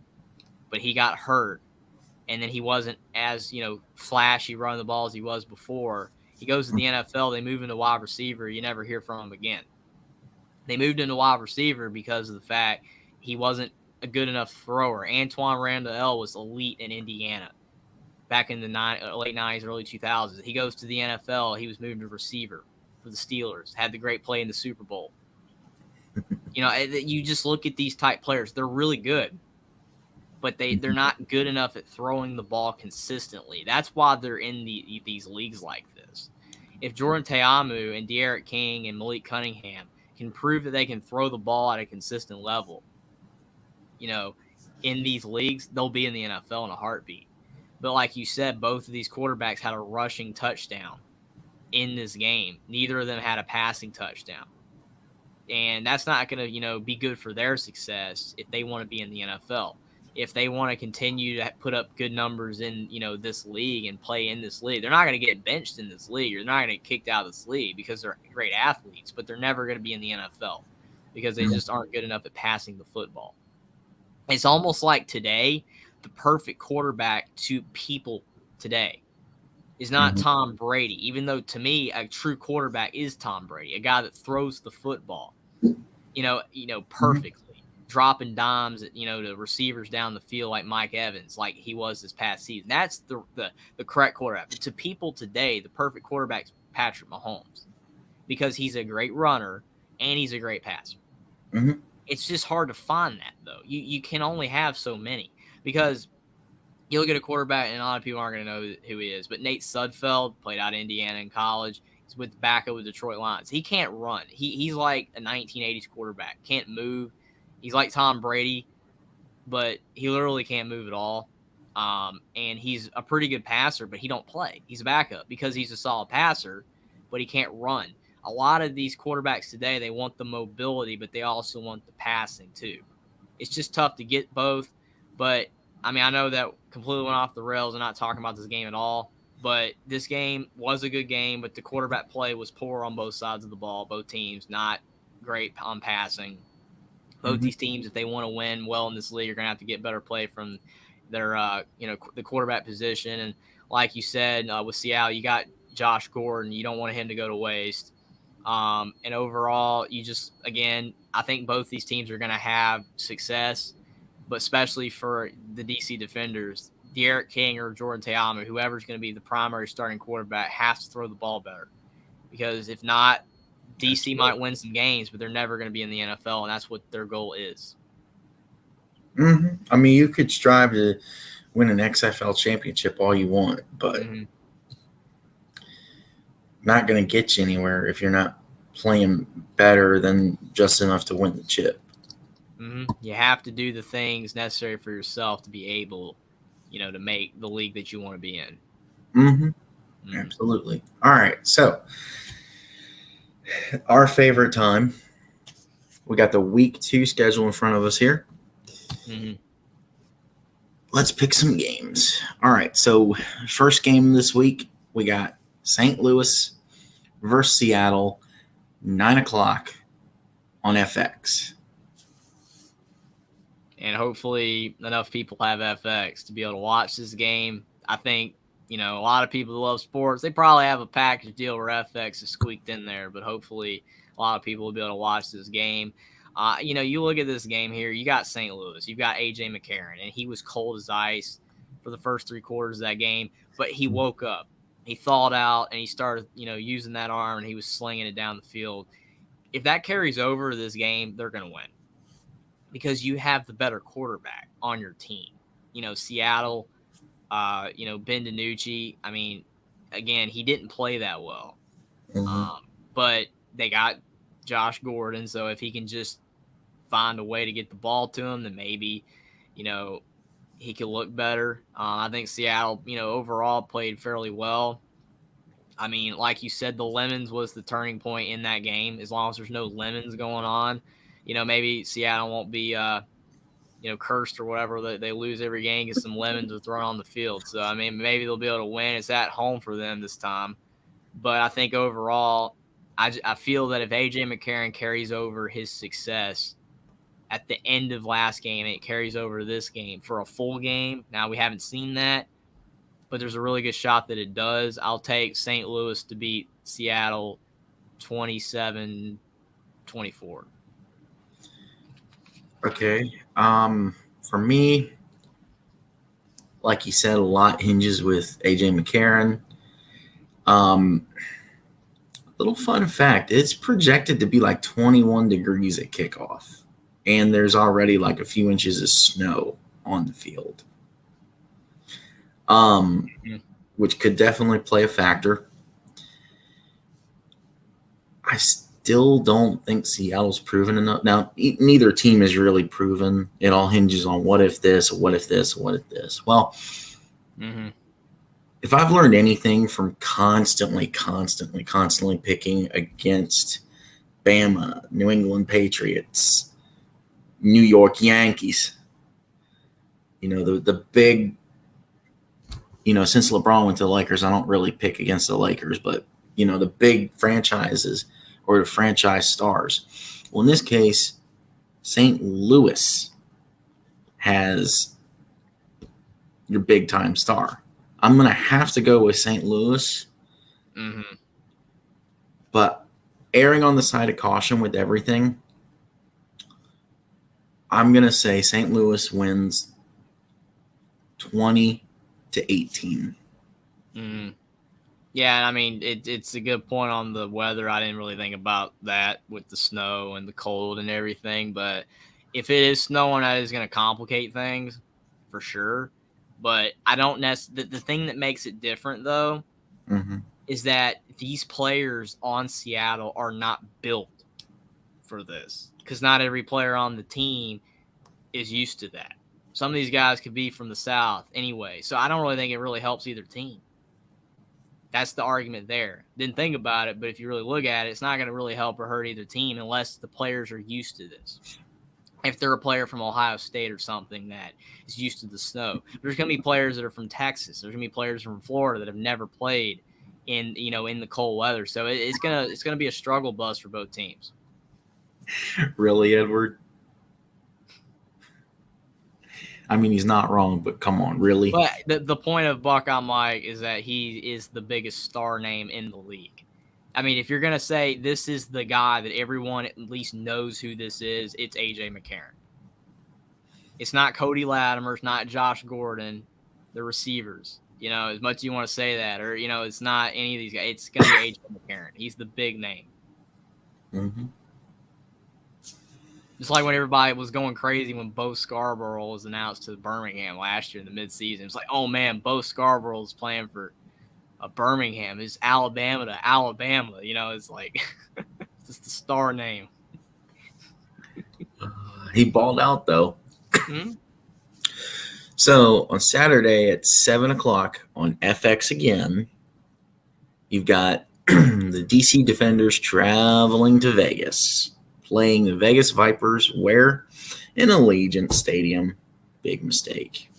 Speaker 2: but he got hurt, and then he wasn't as, flashy running the ball as he was before. He goes to the NFL, they move into wide receiver, you never hear from him again. They moved into wide receiver because of the fact he wasn't a good enough thrower. Antoine Randall was elite in Indiana back in the late 90s, early 2000s. He goes to the NFL, he was moved to receiver for the Steelers, had the great play in the Super Bowl. You just look at these type players. They're really good, but they're not good enough at throwing the ball consistently. That's why they're in these leagues like this. If Jordan Teamu and De'Aaron King and Malik Cunningham can prove that they can throw the ball at a consistent level, in these leagues, they'll be in the NFL in a heartbeat. But like you said, both of these quarterbacks had a rushing touchdown in this game. Neither of them had a passing touchdown. And that's not going to, be good for their success if they want to be in the NFL. If they want to continue to put up good numbers in, this league and play in this league, they're not going to get benched in this league. You're not going to get kicked out of this league because they're great athletes, but they're never going to be in the NFL because they just aren't good enough at passing the football. It's almost like today, the perfect quarterback to people today is not Tom Brady, even though to me, a true quarterback is Tom Brady, a guy that throws the football, perfectly, dropping dimes at, to receivers down the field like Mike Evans, like he was this past season. That's the correct quarterback. But to people today, the perfect quarterback is Patrick Mahomes because he's a great runner and he's a great passer.
Speaker 1: Mm-hmm.
Speaker 2: It's just hard to find that, though. You can only have so many because you look at a quarterback, and a lot of people aren't going to know who he is, but Nate Sudfeld played out of Indiana in college. He's with backup with Detroit Lions. He can't run. He's like a 1980s quarterback. Can't move. He's like Tom Brady, but he literally can't move at all. And he's a pretty good passer, but he don't play. He's a backup because he's a solid passer, but he can't run. A lot of these quarterbacks today, they want the mobility, but they also want the passing too. It's just tough to get both. But, I mean, I know that completely went off the rails and not talking about this game at all. But this game was a good game, but the quarterback play was poor on both sides of the ball, both teams, not great on passing. Both these teams, if they want to win well in this league, are going to have to get better play from their, the quarterback position. And like you said, with Seattle, you got Josh Gordon. You don't want him to go to waste. And overall, I think both these teams are going to have success, but especially for the DC defenders, Derek King or Jordan Teamu, whoever's going to be the primary starting quarterback, has to throw the ball better. Because if not, DC might win some games, but they're never going to be in the NFL, and that's what their goal is.
Speaker 1: Mm-hmm. I mean, you could strive to win an XFL championship all you want, but not going to get you anywhere if you're not playing better than just enough to win the chip.
Speaker 2: You have to do the things necessary for yourself to be able, to make the league that you want to be in.
Speaker 1: Absolutely. All right. So our favorite time, we got the week 2 schedule in front of us here. Let's pick some games. All right. So first game this week, we got St. Louis versus Seattle, 9:00 on FX.
Speaker 2: And hopefully enough people have FX to be able to watch this game. I think, a lot of people who love sports, they probably have a package deal where FX is squeaked in there, but hopefully a lot of people will be able to watch this game. You look at this game here, you got St. Louis, you've got A.J. McCarron, and he was cold as ice for the first 3 quarters of that game, but he woke up. He thawed out, and he started, using that arm, and he was slinging it down the field. If that carries over to this game, they're going to win because you have the better quarterback on your team. Seattle, Ben DiNucci, I mean, again, he didn't play that well. But they got Josh Gordon, so if he can just find a way to get the ball to him, then maybe, he could look better. I think Seattle, overall played fairly well. I mean, like you said, the lemons was the turning point in that game. As long as there's no lemons going on, maybe Seattle won't be, cursed or whatever. They lose every game because some lemons are thrown on the field. So, I mean, maybe they'll be able to win. It's at home for them this time. But I think overall, I feel that if A.J. McCarron carries over his success at the end of last game, it carries over to this game for a full game. Now, we haven't seen that, but there's a really good shot that it does. I'll take St. Louis to beat Seattle 27-24.
Speaker 1: Okay. For me, like you said, a lot hinges with A.J. McCarron. Little fun fact, it's projected to be like 21 degrees at kickoff, and there's already like a few inches of snow on the field, which could definitely play a factor. I still don't think Seattle's proven enough. Now, neither team is really proven. It all hinges on what if this, what if this, what if this. Well, if I've learned anything from constantly picking against Bama, New England Patriots, New York Yankees, the big, since LeBron went to the Lakers, I don't really pick against the Lakers, but, the big franchises or the franchise stars. Well, in this case, St. Louis has your big-time star. I'm going to have to go with St. Louis. But erring on the side of caution with everything, I'm going to say St. Louis wins 20-18.
Speaker 2: Yeah, I mean, it's a good point on the weather. I didn't really think about that with the snow and the cold and everything. But if it is snowing, that is going to complicate things for sure. But I don't necessarily. The thing that makes it different, though, is that these players on Seattle are not built for this because not every player on the team is used to that. Some of these guys could be from the South anyway. So I don't really think it really helps either team. That's the argument there. Didn't think about it, but if you really look at it, it's not going to really help or hurt either team unless the players are used to this. If they're a player from Ohio State or something that is used to the snow, there's going to be players that are from Texas. There's going to be players from Florida that have never played in the cold weather. So it's gonna be a struggle bus for both teams.
Speaker 1: Really, Edward? I mean, he's not wrong, but come on, really?
Speaker 2: But the point of Buckeye Mike is that he is the biggest star name in the league. I mean, if you're going to say this is the guy that everyone at least knows who this is, it's A.J. McCarron. It's not Cody Latimer. It's not Josh Gordon, the receivers. As much as you want to say that, or, it's not any of these guys. It's going to be A.J. McCarron. He's the big name.
Speaker 1: Mm-hmm.
Speaker 2: Just like when everybody was going crazy when Bo Scarborough was announced to Birmingham last year in the midseason. It's like, oh, man, Bo Scarborough is playing for Birmingham. It's Alabama to Alabama. It's like it's just the star name.
Speaker 1: He balled out, though.
Speaker 2: Mm-hmm.
Speaker 1: So on Saturday at 7:00 on FX again, you've got the DC Defenders traveling to Vegas, playing the Vegas Vipers, where in Allegiant Stadium. Big mistake.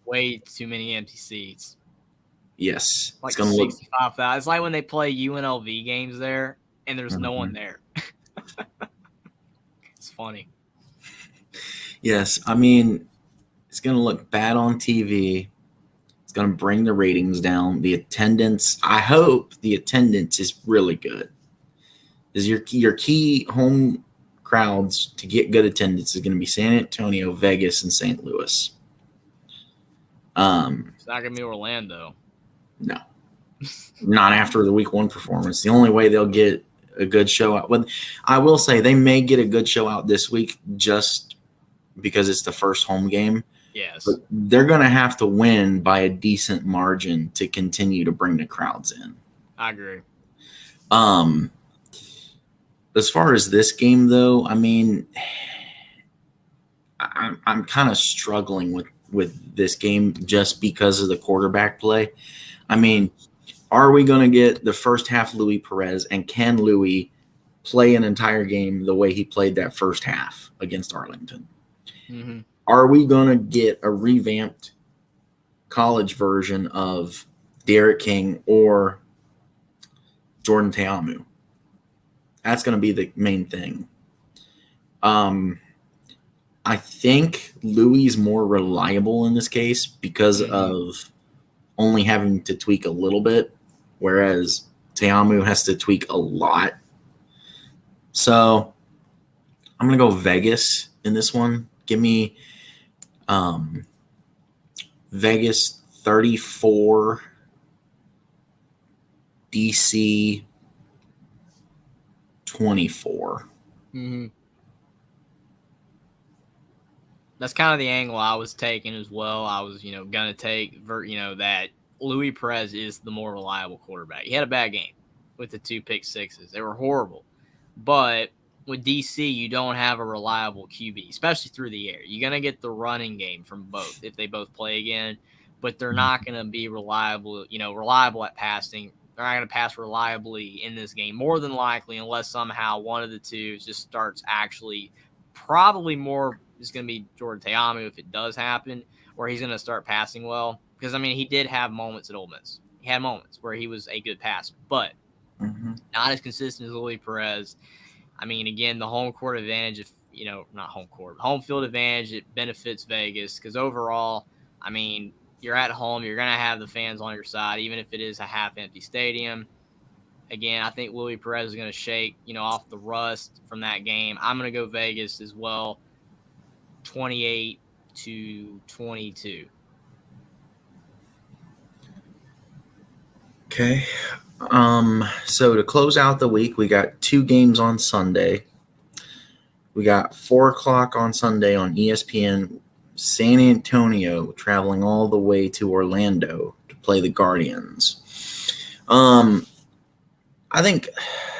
Speaker 2: Way too many empty seats.
Speaker 1: Yes.
Speaker 2: Like 65,000. It's like when they play UNLV games there and there's no one there. It's funny.
Speaker 1: Yes. I mean, it's going to look bad on TV. It's going to bring the ratings down. The attendance, I hope the attendance is really good. Is your key home crowds to get good attendance is going to be San Antonio, Vegas, and St. Louis.
Speaker 2: It's not going to be Orlando.
Speaker 1: No. Not after the week 1 performance. The only way they'll get a good show out. Well, I will say they may get a good show out this week just because it's the first home game.
Speaker 2: Yes.
Speaker 1: But they're going to have to win by a decent margin to continue to bring the crowds in.
Speaker 2: I agree.
Speaker 1: As far as this game, though, I mean, I'm kind of struggling with this game just because of the quarterback play. I mean, are we going to get the first half Louis Perez, and can Louis play an entire game the way he played that first half against Arlington?
Speaker 2: Mm-hmm.
Speaker 1: Are we going to get a revamped college version of Derek King or Jordan Ta'amu? That's going to be the main thing. I think Louis is more reliable in this case because of only having to tweak a little bit, whereas Ta'amu has to tweak a lot. So I'm going to go Vegas in this one. Give me Vegas 34, DC 24.
Speaker 2: Mm-hmm. That's kind of the angle I was taking as well. I was, going to take, that Louis Perez is the more reliable quarterback. He had a bad game with the 2 pick sixes. They were horrible. But with DC, you don't have a reliable QB, especially through the air. You're going to get the running game from both if they both play again, but they're not going to be reliable at passing. They're not going to pass reliably in this game, more than likely, unless somehow one of the two just starts actually probably more is going to be Jordan Ta'amu if it does happen, or he's going to start passing well. Because, I mean, he did have moments at Ole Miss. He had moments where he was a good passer, but not as consistent as Louis Perez. I mean, again, the home court advantage, home field advantage, it benefits Vegas because overall, I mean, you're at home, you're going to have the fans on your side, even if it is a half-empty stadium. Again, I think Louis Perez is going to shake, off the rust from that game. I'm going to go Vegas as well, 28-22.
Speaker 1: Okay. So to close out the week, we got 2 games on Sunday. We got 4:00 on Sunday on ESPN. San Antonio traveling all the way to Orlando to play the Guardians. I think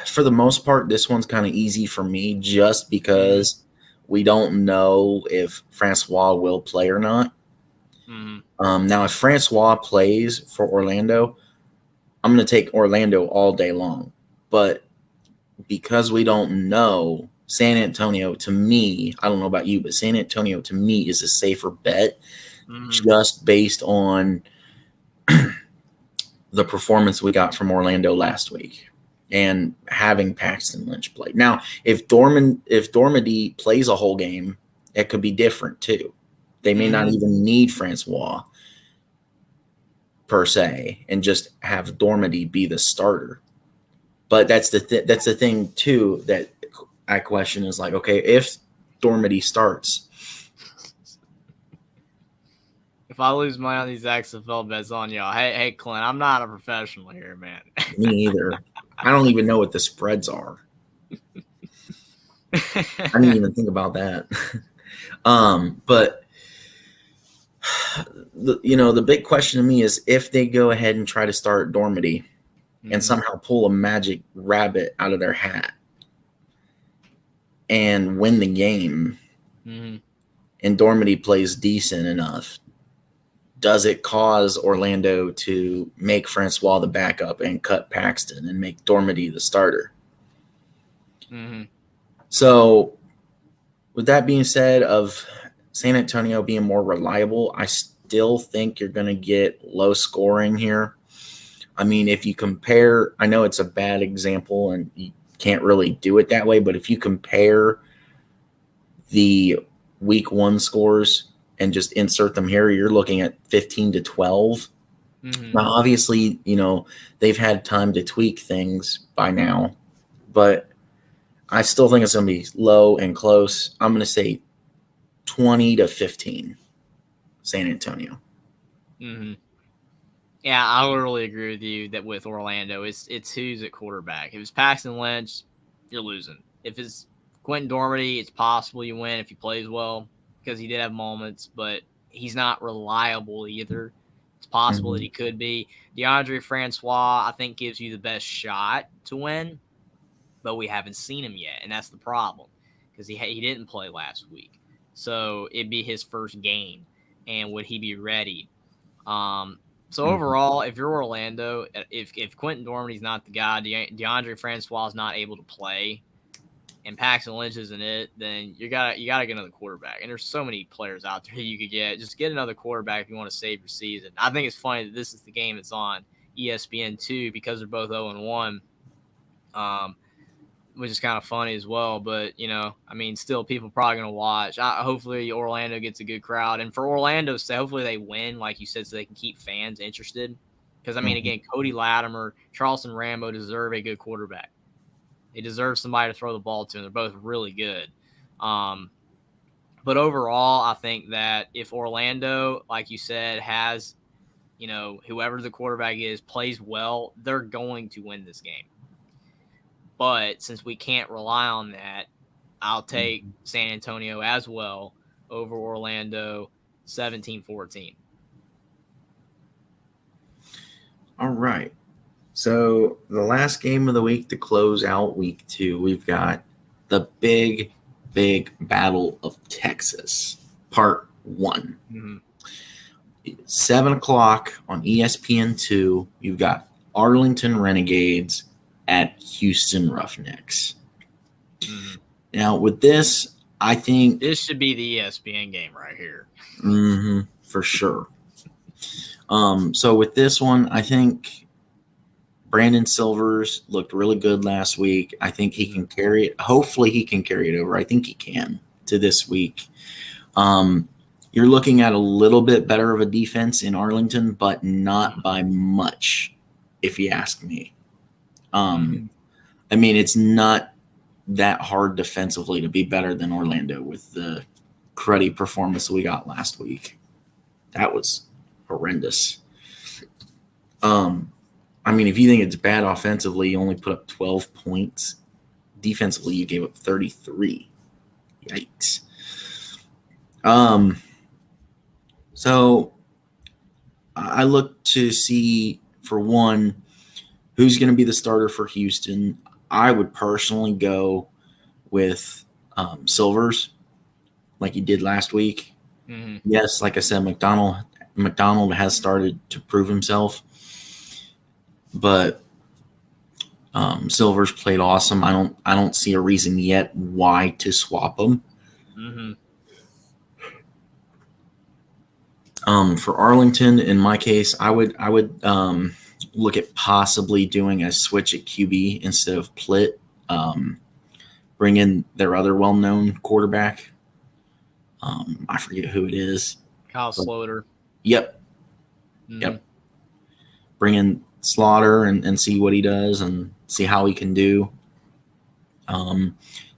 Speaker 1: for the most part, this one's kind of easy for me just because We don't know if Francois will play or not.
Speaker 2: Mm-hmm.
Speaker 1: Now, if Francois plays for Orlando, I'm going to take Orlando all day long. But because we don't know, San Antonio, to me, I don't know about you, but San Antonio, to me, is a safer bet just based on the performance we got from Orlando last week and having Paxton Lynch play. Now, if Dormady plays a whole game, it could be different too. They may not even need Francois per se and just have Dormady be the starter. But that's the thing too that I question is like, okay, if Dormady starts,
Speaker 2: if I lose money on these XFL bets on y'all, hey Clint, I'm not a professional here, man.
Speaker 1: me either. I don't even know what the spreads are. I didn't even think about that. But the big question to me is if they go ahead and try to start Dormady and somehow pull a magic rabbit out of their hat and win the game, and Dormady plays decent enough, does it cause Orlando to make Francois the backup and cut Paxton and make Dormady the starter? So with that being said, of San Antonio being more reliable, I still think you're going to get low scoring here. I mean, if you compare, I know it's a bad example and you can't really do it that way, but if you compare the week 1 scores and just insert them here, you're looking at 15-12. Now, obviously, they've had time to tweak things by now, but I still think it's going to be low and close. I'm going to say 20-15, San Antonio.
Speaker 2: Yeah, I would really agree with you that with Orlando, it's who's at quarterback. If it's Paxton Lynch, you're losing. If it's Quentin Dormady, it's possible you win if he plays well because he did have moments, but he's not reliable either. It's possible that he could be. DeAndre Francois, I think, gives you the best shot to win, but we haven't seen him yet, and that's the problem because he didn't play last week. So it'd be his first game, and would he be ready? So overall, if you're Orlando, if Quentin Dormady's not the guy, DeAndre Francois is not able to play, and Paxton Lynch isn't it, then you gotta get another quarterback. And there's so many players out there you could get. Just get another quarterback if you want to save your season. I think it's funny that this is the game that's on ESPN2 because they're both 0-1, which is kind of funny as well. But still people probably gonna watch. Hopefully Orlando gets a good crowd, and for Orlando, hopefully they win, like you said, so they can keep fans interested. Because again, Cody Latimer, Charleston Rambo deserve a good quarterback. They deserve somebody to throw the ball to, and they're both really good. But overall, I think that if Orlando, like you said, has, whoever the quarterback is, plays well, they're going to win this game. But since we can't rely on that, I'll take San Antonio as well over Orlando 17-14.
Speaker 1: All right. So the last game of the week to close out week 2, we've got the big battle of Texas, part 1. 7 o'clock on ESPN2, you've got Arlington Renegades at Houston Roughnecks. Now, with this, I think
Speaker 2: this should be the ESPN game right here.
Speaker 1: For sure. So with this one, I think Brandon Silvers looked really good last week. I think he can carry it. Hopefully he can carry it over. I think he can to this week. You're looking at a little bit better of a defense in Arlington, but not by much, if you ask me. It's not that hard defensively to be better than Orlando with the cruddy performance we got last week. That was horrendous. If you think it's bad offensively, you only put up 12 points. Defensively, you gave up 33. Yikes. So I look to see, for one, who's going to be the starter for Houston. I would personally go with Silvers. like he did last week.
Speaker 2: Mm-hmm.
Speaker 1: Yes, like I said, McDonald has started to prove himself, but Silver's played awesome. I don't see a reason yet why to swap him.
Speaker 2: Mm-hmm.
Speaker 1: For Arlington, in my case, I would look at possibly doing a switch at QB instead of Plitt. Bring in their other well-known quarterback. I forget who it is.
Speaker 2: Kyle Slaughter.
Speaker 1: Yep.
Speaker 2: Mm-hmm.
Speaker 1: Yep. Bring in Slaughter and see what he does and see how he can do.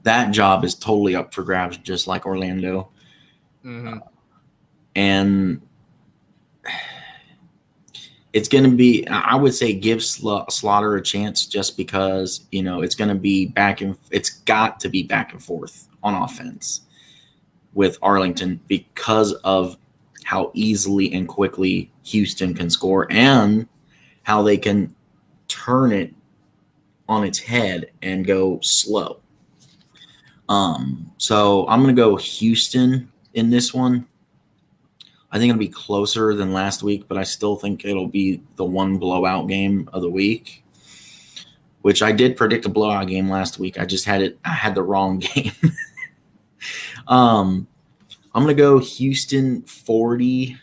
Speaker 1: That job is totally up for grabs, just like Orlando.
Speaker 2: Mm-hmm.
Speaker 1: And it's going to be, I would say, give Slaughter a chance just because, it's going to be it's got to be back and forth on offense with Arlington because of how easily and quickly Houston can score and how they can turn it on its head and go slow. So I'm going to go Houston in this one. I think it'll be closer than last week, but I still think it'll be the one blowout game of the week, which I did predict a blowout game last week. I had the wrong game. I'm going to go Houston 40,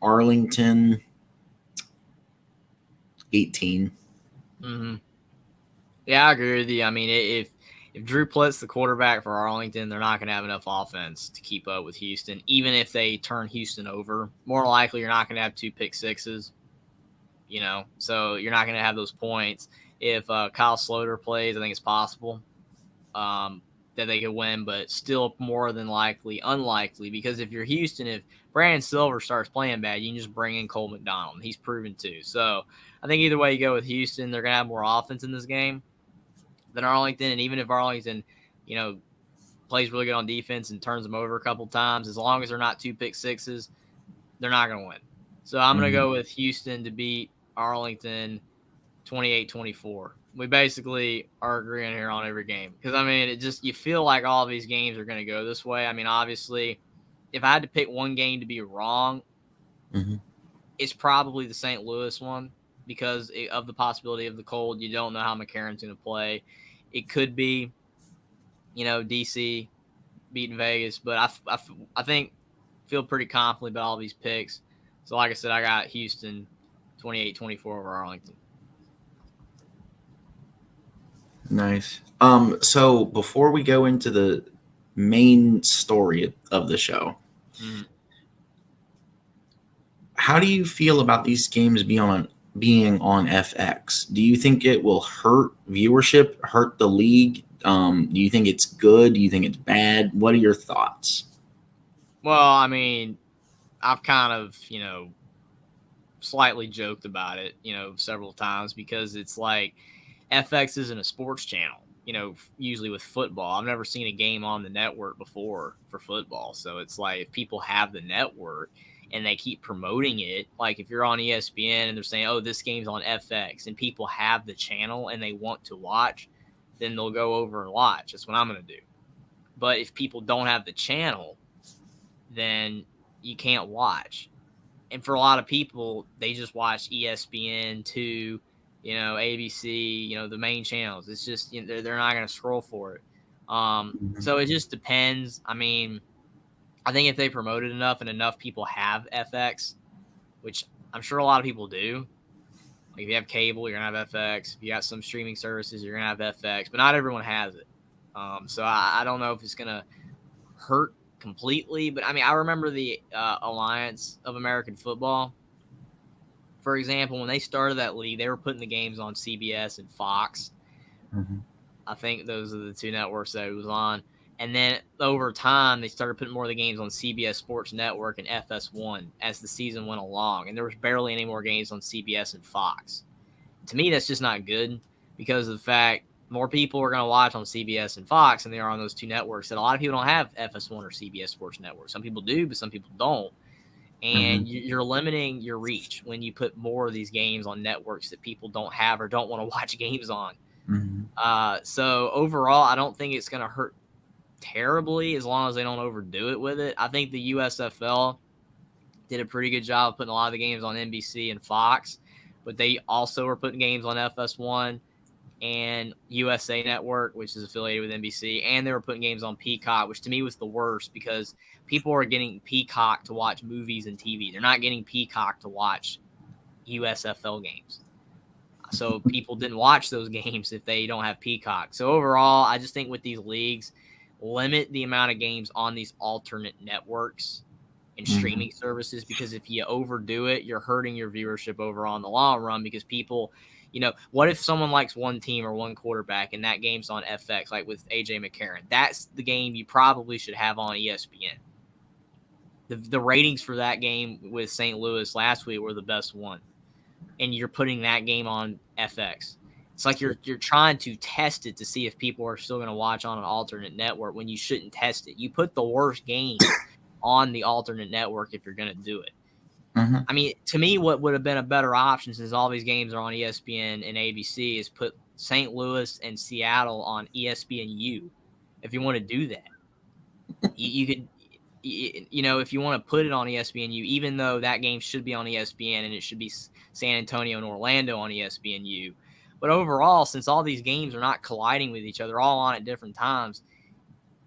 Speaker 1: Arlington 18.
Speaker 2: Mm-hmm. Yeah, I agree with you. I mean, if Drew Plitt's the quarterback for Arlington, they're not going to have enough offense to keep up with Houston. Even if they turn Houston over, more likely you're not going to have 2 pick sixes. So you're not going to have those points. If Kyle Slaughter plays, I think it's possible that they could win, but still more than unlikely, because if you're Houston, if Brandon Silver starts playing bad, you can just bring in Cole McDonald. He's proven to. So I think either way you go with Houston, they're going to have more offense in this game than Arlington. And even if Arlington, plays really good on defense and turns them over a couple times, as long as they're not 2 pick sixes, they're not going to win. So I'm going to go with Houston to beat Arlington 28-24. We basically are agreeing here on every game because, I mean, you feel like all of these games are going to go this way. I mean, obviously, if I had to pick one game to be wrong, it's probably the St. Louis one because of the possibility of the cold. You don't know how McCarron's going to play. It could be, DC beating Vegas, but I feel pretty confident about all these picks. So, like I said, I got Houston 28-24 over Arlington.
Speaker 1: Nice. So before we go into the main story of the show, how do you feel about these games being on FX? Do you think it will hurt viewership, hurt the league? Do you think it's good? Do you think it's bad? What are your thoughts?
Speaker 2: Well, I mean, I've kind of, slightly joked about it, several times because it's like FX isn't a sports channel, usually with football. I've never seen a game on the network before for football. So it's like if people have the network and they keep promoting it, like if you're on ESPN and they're saying, oh, this game's on FX and people have the channel and they want to watch, then they'll go over and watch. That's what I'm going to do. But if people don't have the channel, then you can't watch. And for a lot of people, they just watch ESPN 2, ABC, the main channels. It's just, they're not going to scroll for it. So it just depends. I mean, I think if they promote it enough and enough people have FX, which I'm sure a lot of people do. Like if you have cable, you're going to have FX. If you got some streaming services, you're going to have FX. But not everyone has it. So I don't know if it's going to hurt completely. But, I mean, I remember the Alliance of American Football. For example, when they started that league, they were putting the games on CBS and Fox. I think those are the 2 networks that it was on. And then over time, they started putting more of the games on CBS Sports Network and FS1 as the season went along. And there was barely any more games on CBS and Fox. To me, that's just not good because of the fact more people are going to watch on CBS and Fox than they are on those 2 networks. That a lot of people don't have FS1 or CBS Sports Network. Some people do, but some people don't. And you're limiting your reach when you put more of these games on networks that people don't have or don't want to watch games on. So overall, I don't think it's going to hurt terribly as long as they don't overdo it with it. I think the USFL did a pretty good job of putting a lot of the games on NBC and Fox, but they also were putting games on FS1 and USA Network, which is affiliated with NBC, and they were putting games on Peacock, which to me was the worst because people are getting Peacock to watch movies and TV. They're not getting Peacock to watch USFL games. So people didn't watch those games if they don't have Peacock. So overall, I just think with these leagues, limit the amount of games on these alternate networks and streaming services, because if you overdo it, you're hurting your viewership overall in the long run, because people, what if someone likes one team or one quarterback and that game's on FX, like with AJ McCarron? That's the game you probably should have on ESPN. The ratings for that game with St. Louis last week were the best one, and you're putting that game on FX. It's like you're trying to test it to see if people are still going to watch on an alternate network when you shouldn't test it. You put the worst game on the alternate network if you're going to do it. I mean, to me, what would have been a better option, since all these games are on ESPN and ABC, is put St. Louis and Seattle on ESPNU. If you want to do that, you could, if you want to put it on ESPNU, even though that game should be on ESPN and it should be San Antonio and Orlando on ESPNU. But overall, since all these games are not colliding with each other, all on at different times,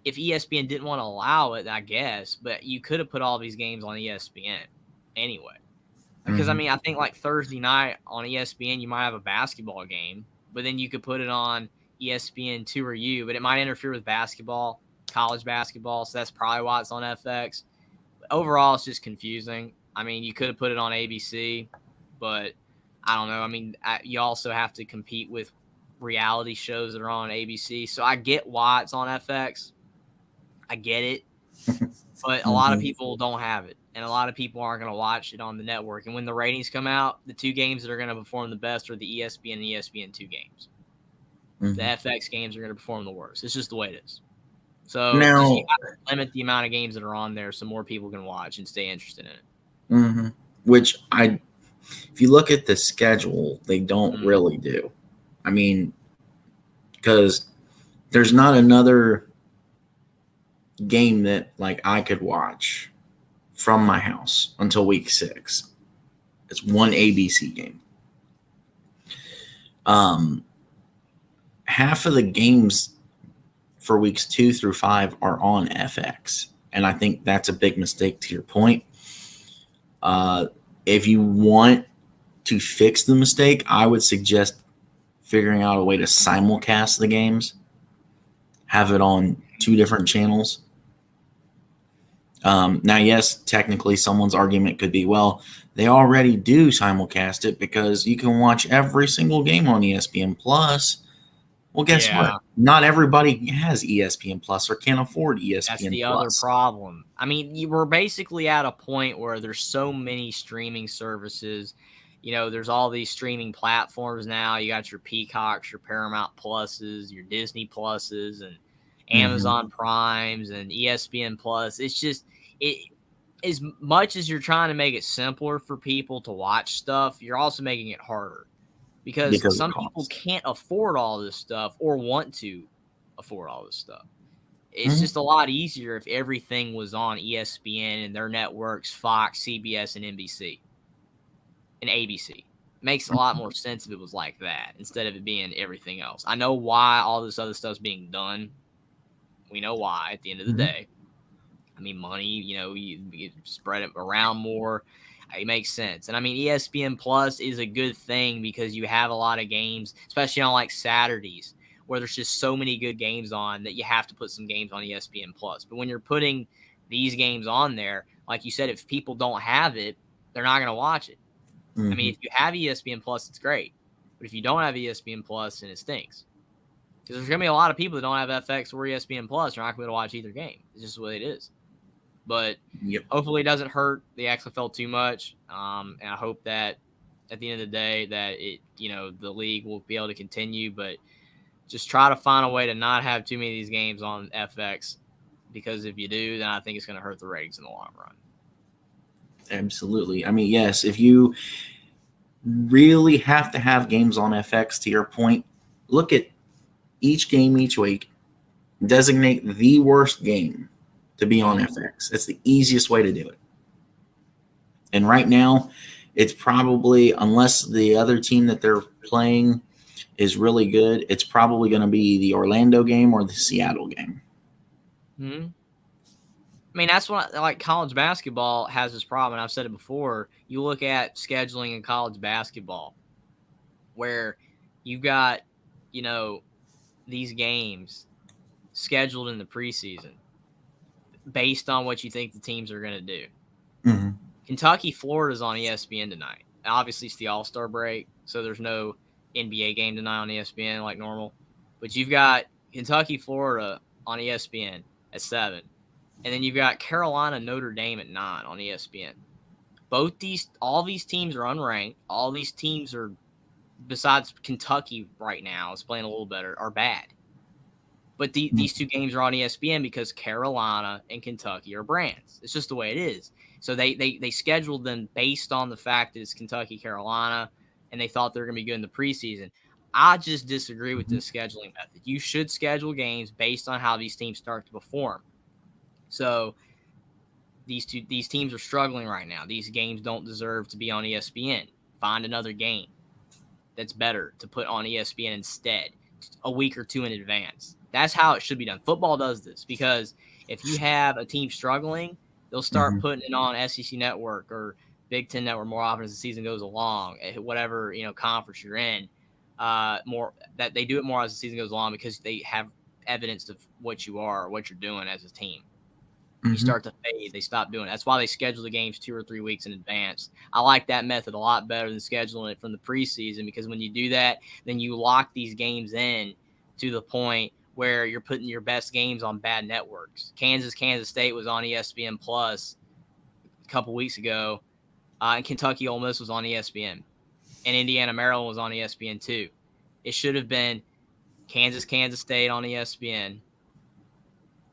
Speaker 2: if ESPN didn't want to allow it, I guess, but you could have put all these games on ESPN anyway. Because, I mean, I think like Thursday night on ESPN, you might have a basketball game, but then you could put it on ESPN2 or U, but it might interfere with basketball, college basketball, so that's probably why it's on FX. But overall, it's just confusing. I mean, you could have put it on ABC, but I don't know. I mean, you also have to compete with reality shows that are on ABC, so I get why it's on FX. I get it, but a lot of people don't have it, and a lot of people aren't going to watch it on the network. And when the ratings come out, the two games that are going to perform the best are the ESPN and ESPN2 games. The FX games are going to perform the worst. It's just the way it is. So
Speaker 1: Now,
Speaker 2: you have to limit the amount of games that are on there so more people can watch and stay interested in it.
Speaker 1: Which if you look at the schedule, they don't really do. I mean, because there's not another game that like I could watch from my house until week 6. It's one ABC game. Half of the games for weeks 2 through 5 are on FX, and I think that's a big mistake to your point. If you want to fix the mistake, I would suggest figuring out a way to simulcast the games, have it on 2 different channels. Now, yes, technically someone's argument could be, well, they already do simulcast it because you can watch every single game on ESPN Plus. Well, guess what? Not everybody has ESPN Plus or can afford ESPN Plus.
Speaker 2: That's the other problem. I mean, we're basically at a point where there's so many streaming services. There's all these streaming platforms now. You got your Peacocks, your Paramount Pluses, your Disney Pluses, and Amazon Primes and ESPN Plus. It's just as much as you're trying to make it simpler for people to watch stuff, you're also making it harder because some people can't afford all this stuff or want to afford all this stuff. It's just a lot easier if everything was on ESPN and their networks, Fox, CBS, and NBC and ABC. It makes a lot more sense if it was like that instead of it being everything else. I know why all this other stuff's being done. We know why at the end of the day. I mean, money, you spread it around more. It makes sense. And I mean, ESPN Plus is a good thing because you have a lot of games, especially on like Saturdays, where there's just so many good games on that you have to put some games on ESPN Plus. But when you're putting these games on there, like you said, if people don't have it, they're not going to watch it. I mean, if you have ESPN Plus, it's great. But if you don't have ESPN Plus, then it stinks. Because there's going to be a lot of people that don't have FX or ESPN Plus. They're not going to be able to watch either game. It's just the way it is. But hopefully it doesn't hurt the XFL too much. And I hope that at the end of the day that the league will be able to continue. But just try to find a way to not have too many of these games on FX. Because if you do, then I think it's going to hurt the ratings in the long run.
Speaker 1: Absolutely. I mean, yes, if you really have to have games on FX, to your point, look at each game each week Designate the worst game to be on FX. It's the easiest way to do it. And right now, it's probably, unless the other team that they're playing is really good, it's probably going to be the Orlando game or the Seattle game.
Speaker 2: I mean, that's what, like, college basketball has this problem. And I've said it before. You look at scheduling in college basketball where you got, these games scheduled in the preseason based on what you think the teams are going to do.
Speaker 1: Mm-hmm.
Speaker 2: Kentucky, Florida's on ESPN tonight. Obviously, it's the All-Star break, so there's no NBA game tonight on ESPN like normal. But you've got Kentucky, Florida on ESPN at 7. And then you've got Carolina, Notre Dame at 9 on ESPN. All these teams are unranked. All these teams are, besides Kentucky right now, is playing a little better, are bad. But these two games are on ESPN because Carolina and Kentucky are brands. It's just the way it is. So they scheduled them based on the fact that it's Kentucky, Carolina, and they thought they were going to be good in the preseason. I just disagree with this scheduling method. You should schedule games based on how these teams start to perform. So these teams are struggling right now. These games don't deserve to be on ESPN. Find another game that's better to put on ESPN instead, a week or two in advance. That's how it should be done. Football does this because if you have a team struggling, they'll start putting it on SEC Network or Big Ten Network more often as the season goes along. Whatever conference you're in, more that they do it more as the season goes along because they have evidence of what you are or what you're doing as a team. You start to fade, they stop doing it. That's why they schedule the games 2 or 3 weeks in advance. I like that method a lot better than scheduling it from the preseason because when you do that, then you lock these games in to the point where you're putting your best games on bad networks. Kansas State was on ESPN Plus a couple weeks ago, and Kentucky Ole Miss was on ESPN, and Indiana Maryland was on ESPN too. It should have been Kansas State on ESPN,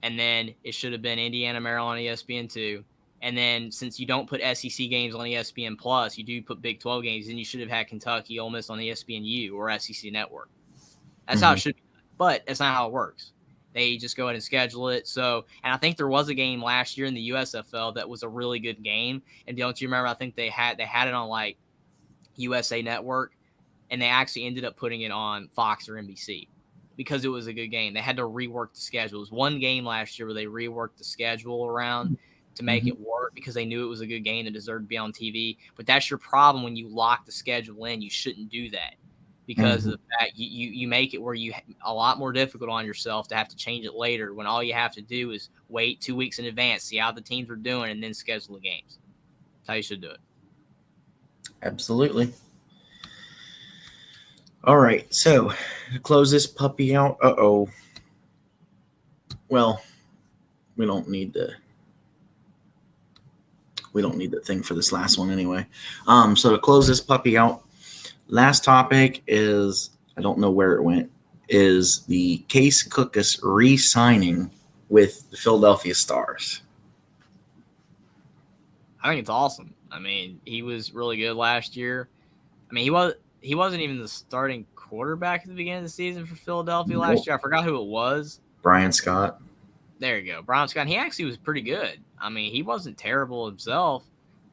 Speaker 2: and then it should have been Indiana Maryland on ESPN too. And then since you don't put SEC games on ESPN Plus, you do put Big 12 games, then you should have had Kentucky Ole Miss on ESPNU or SEC Network. That's how it should be. But that's not how it works. They just go ahead and schedule it. So, and I think there was a game last year in the USFL that was a really good game. And don't you remember? I think they had it on like USA Network, and they actually ended up putting it on Fox or NBC because it was a good game. They had to rework the schedule. It was one game last year where they reworked the schedule around to make it work because they knew it was a good game that deserved to be on TV. But that's your problem when you lock the schedule in. You shouldn't do that. Because of the fact you make it where you a lot more difficult on yourself to have to change it later when all you have to do is wait 2 weeks in advance, see how the teams are doing, and then schedule the games. That's how you should do it.
Speaker 1: Absolutely. All right, so to close this puppy out. Well, we don't need the thing for this last one anyway. So to close this puppy out. Last topic is, I don't know where it went, is the Case Cookus re-signing with the Philadelphia Stars.
Speaker 2: I think it's awesome. I mean, he was really good last year. I mean, he wasn't even the starting quarterback at the beginning of the season for Philadelphia last year. I forgot who it was.
Speaker 1: Brian Scott.
Speaker 2: There you go. Brian Scott. He actually was pretty good. I mean, he wasn't terrible himself,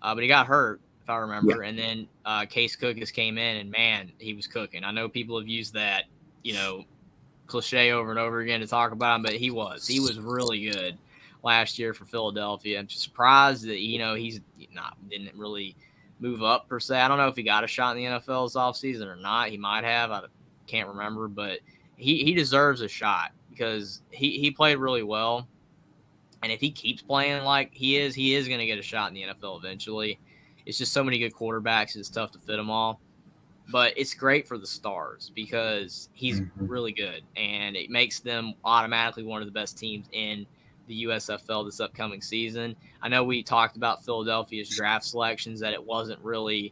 Speaker 2: but he got hurt. I remember. Yeah. And then Case Cookus came in, and man, he was cooking. I know people have used that, cliche over and over again to talk about him, but he was really good last year for Philadelphia. I'm just surprised that he's didn't really move up per se. I don't know if he got a shot in the NFL this offseason or not. He might have. I can't remember, but he deserves a shot because he played really well, and if he keeps playing like he is going to get a shot in the NFL eventually. It's just so many good quarterbacks. It's tough to fit them all. But it's great for the Stars because he's really good. And it makes them automatically one of the best teams in the USFL this upcoming season. I know we talked about Philadelphia's draft selections, that it wasn't really,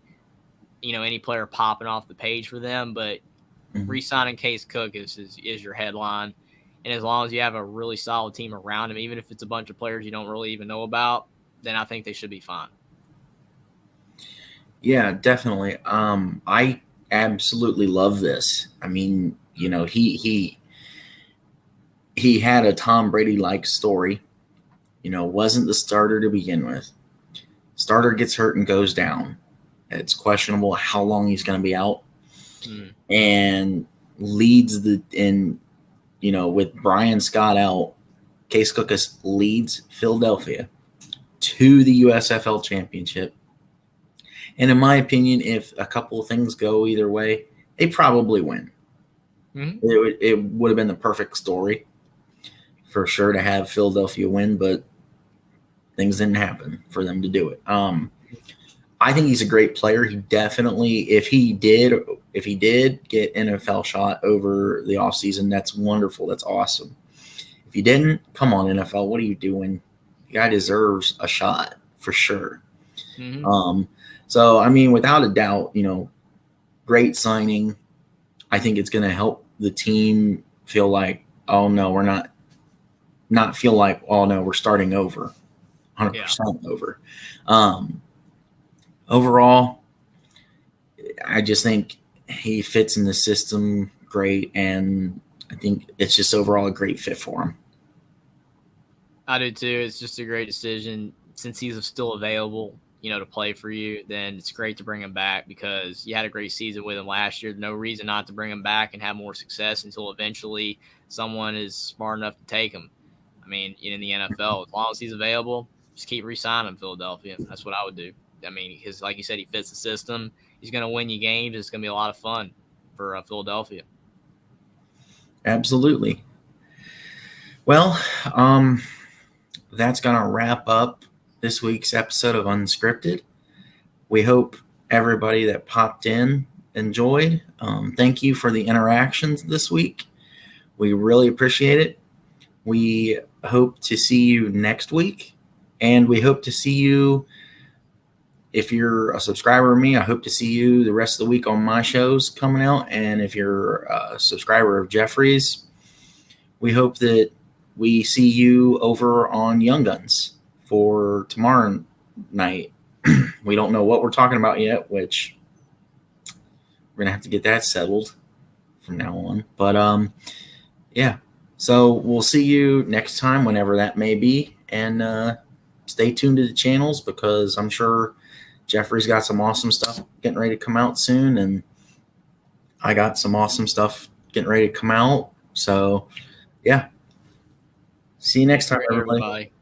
Speaker 2: any player popping off the page for them. But re-signing Case Cookus is your headline. And as long as you have a really solid team around him, even if it's a bunch of players you don't really even know about, then I think they should be fine.
Speaker 1: Yeah, definitely. I absolutely love this. I mean, he he had a Tom Brady-like story. Wasn't the starter to begin with. Starter gets hurt and goes down. It's questionable how long he's going to be out. And leads with Brian Scott out, Case Cookus leads Philadelphia to the USFL championship. And in my opinion, if a couple of things go either way, they probably win. It would have been the perfect story for sure to have Philadelphia win, but things didn't happen for them to do it. I think he's a great player. He definitely, if he did get NFL shot over the offseason, that's wonderful. That's awesome. If he didn't, come on, NFL, what are you doing? The guy deserves a shot for sure. So, I mean, without a doubt, great signing. I think it's going to help the team feel like, oh, no, we're not feel like, oh, no, we're starting over, 100% over. Overall, I just think he fits in the system great, and I think it's just overall a great fit for him.
Speaker 2: I do too. It's just a great decision. Since he's still available, to play for you, then it's great to bring him back because you had a great season with him last year. No reason not to bring him back and have more success until eventually someone is smart enough to take him. I mean, in the NFL, as long as he's available, just keep re-signing him, Philadelphia. That's what I would do. I mean, because like you said, he fits the system. He's going to win you games. It's going to be a lot of fun for Philadelphia.
Speaker 1: Absolutely. Well, that's going to wrap up this week's episode of Unscripted. We hope everybody that popped in enjoyed. Thank you for the interactions this week. We really appreciate it. We hope to see you next week, and we hope to see you. If you're a subscriber of me, I hope to see you the rest of the week on my shows coming out. And if you're a subscriber of Jeffrey's, we hope that we see you over on Young Guns for tomorrow night. We don't know what we're talking about yet, which we're going to have to get that settled from now on. But, yeah. So we'll see you next time, whenever that may be. And stay tuned to the channels because I'm sure Jeffrey's got some awesome stuff getting ready to come out soon, and I got some awesome stuff getting ready to come out. So, yeah. See you next time, everybody.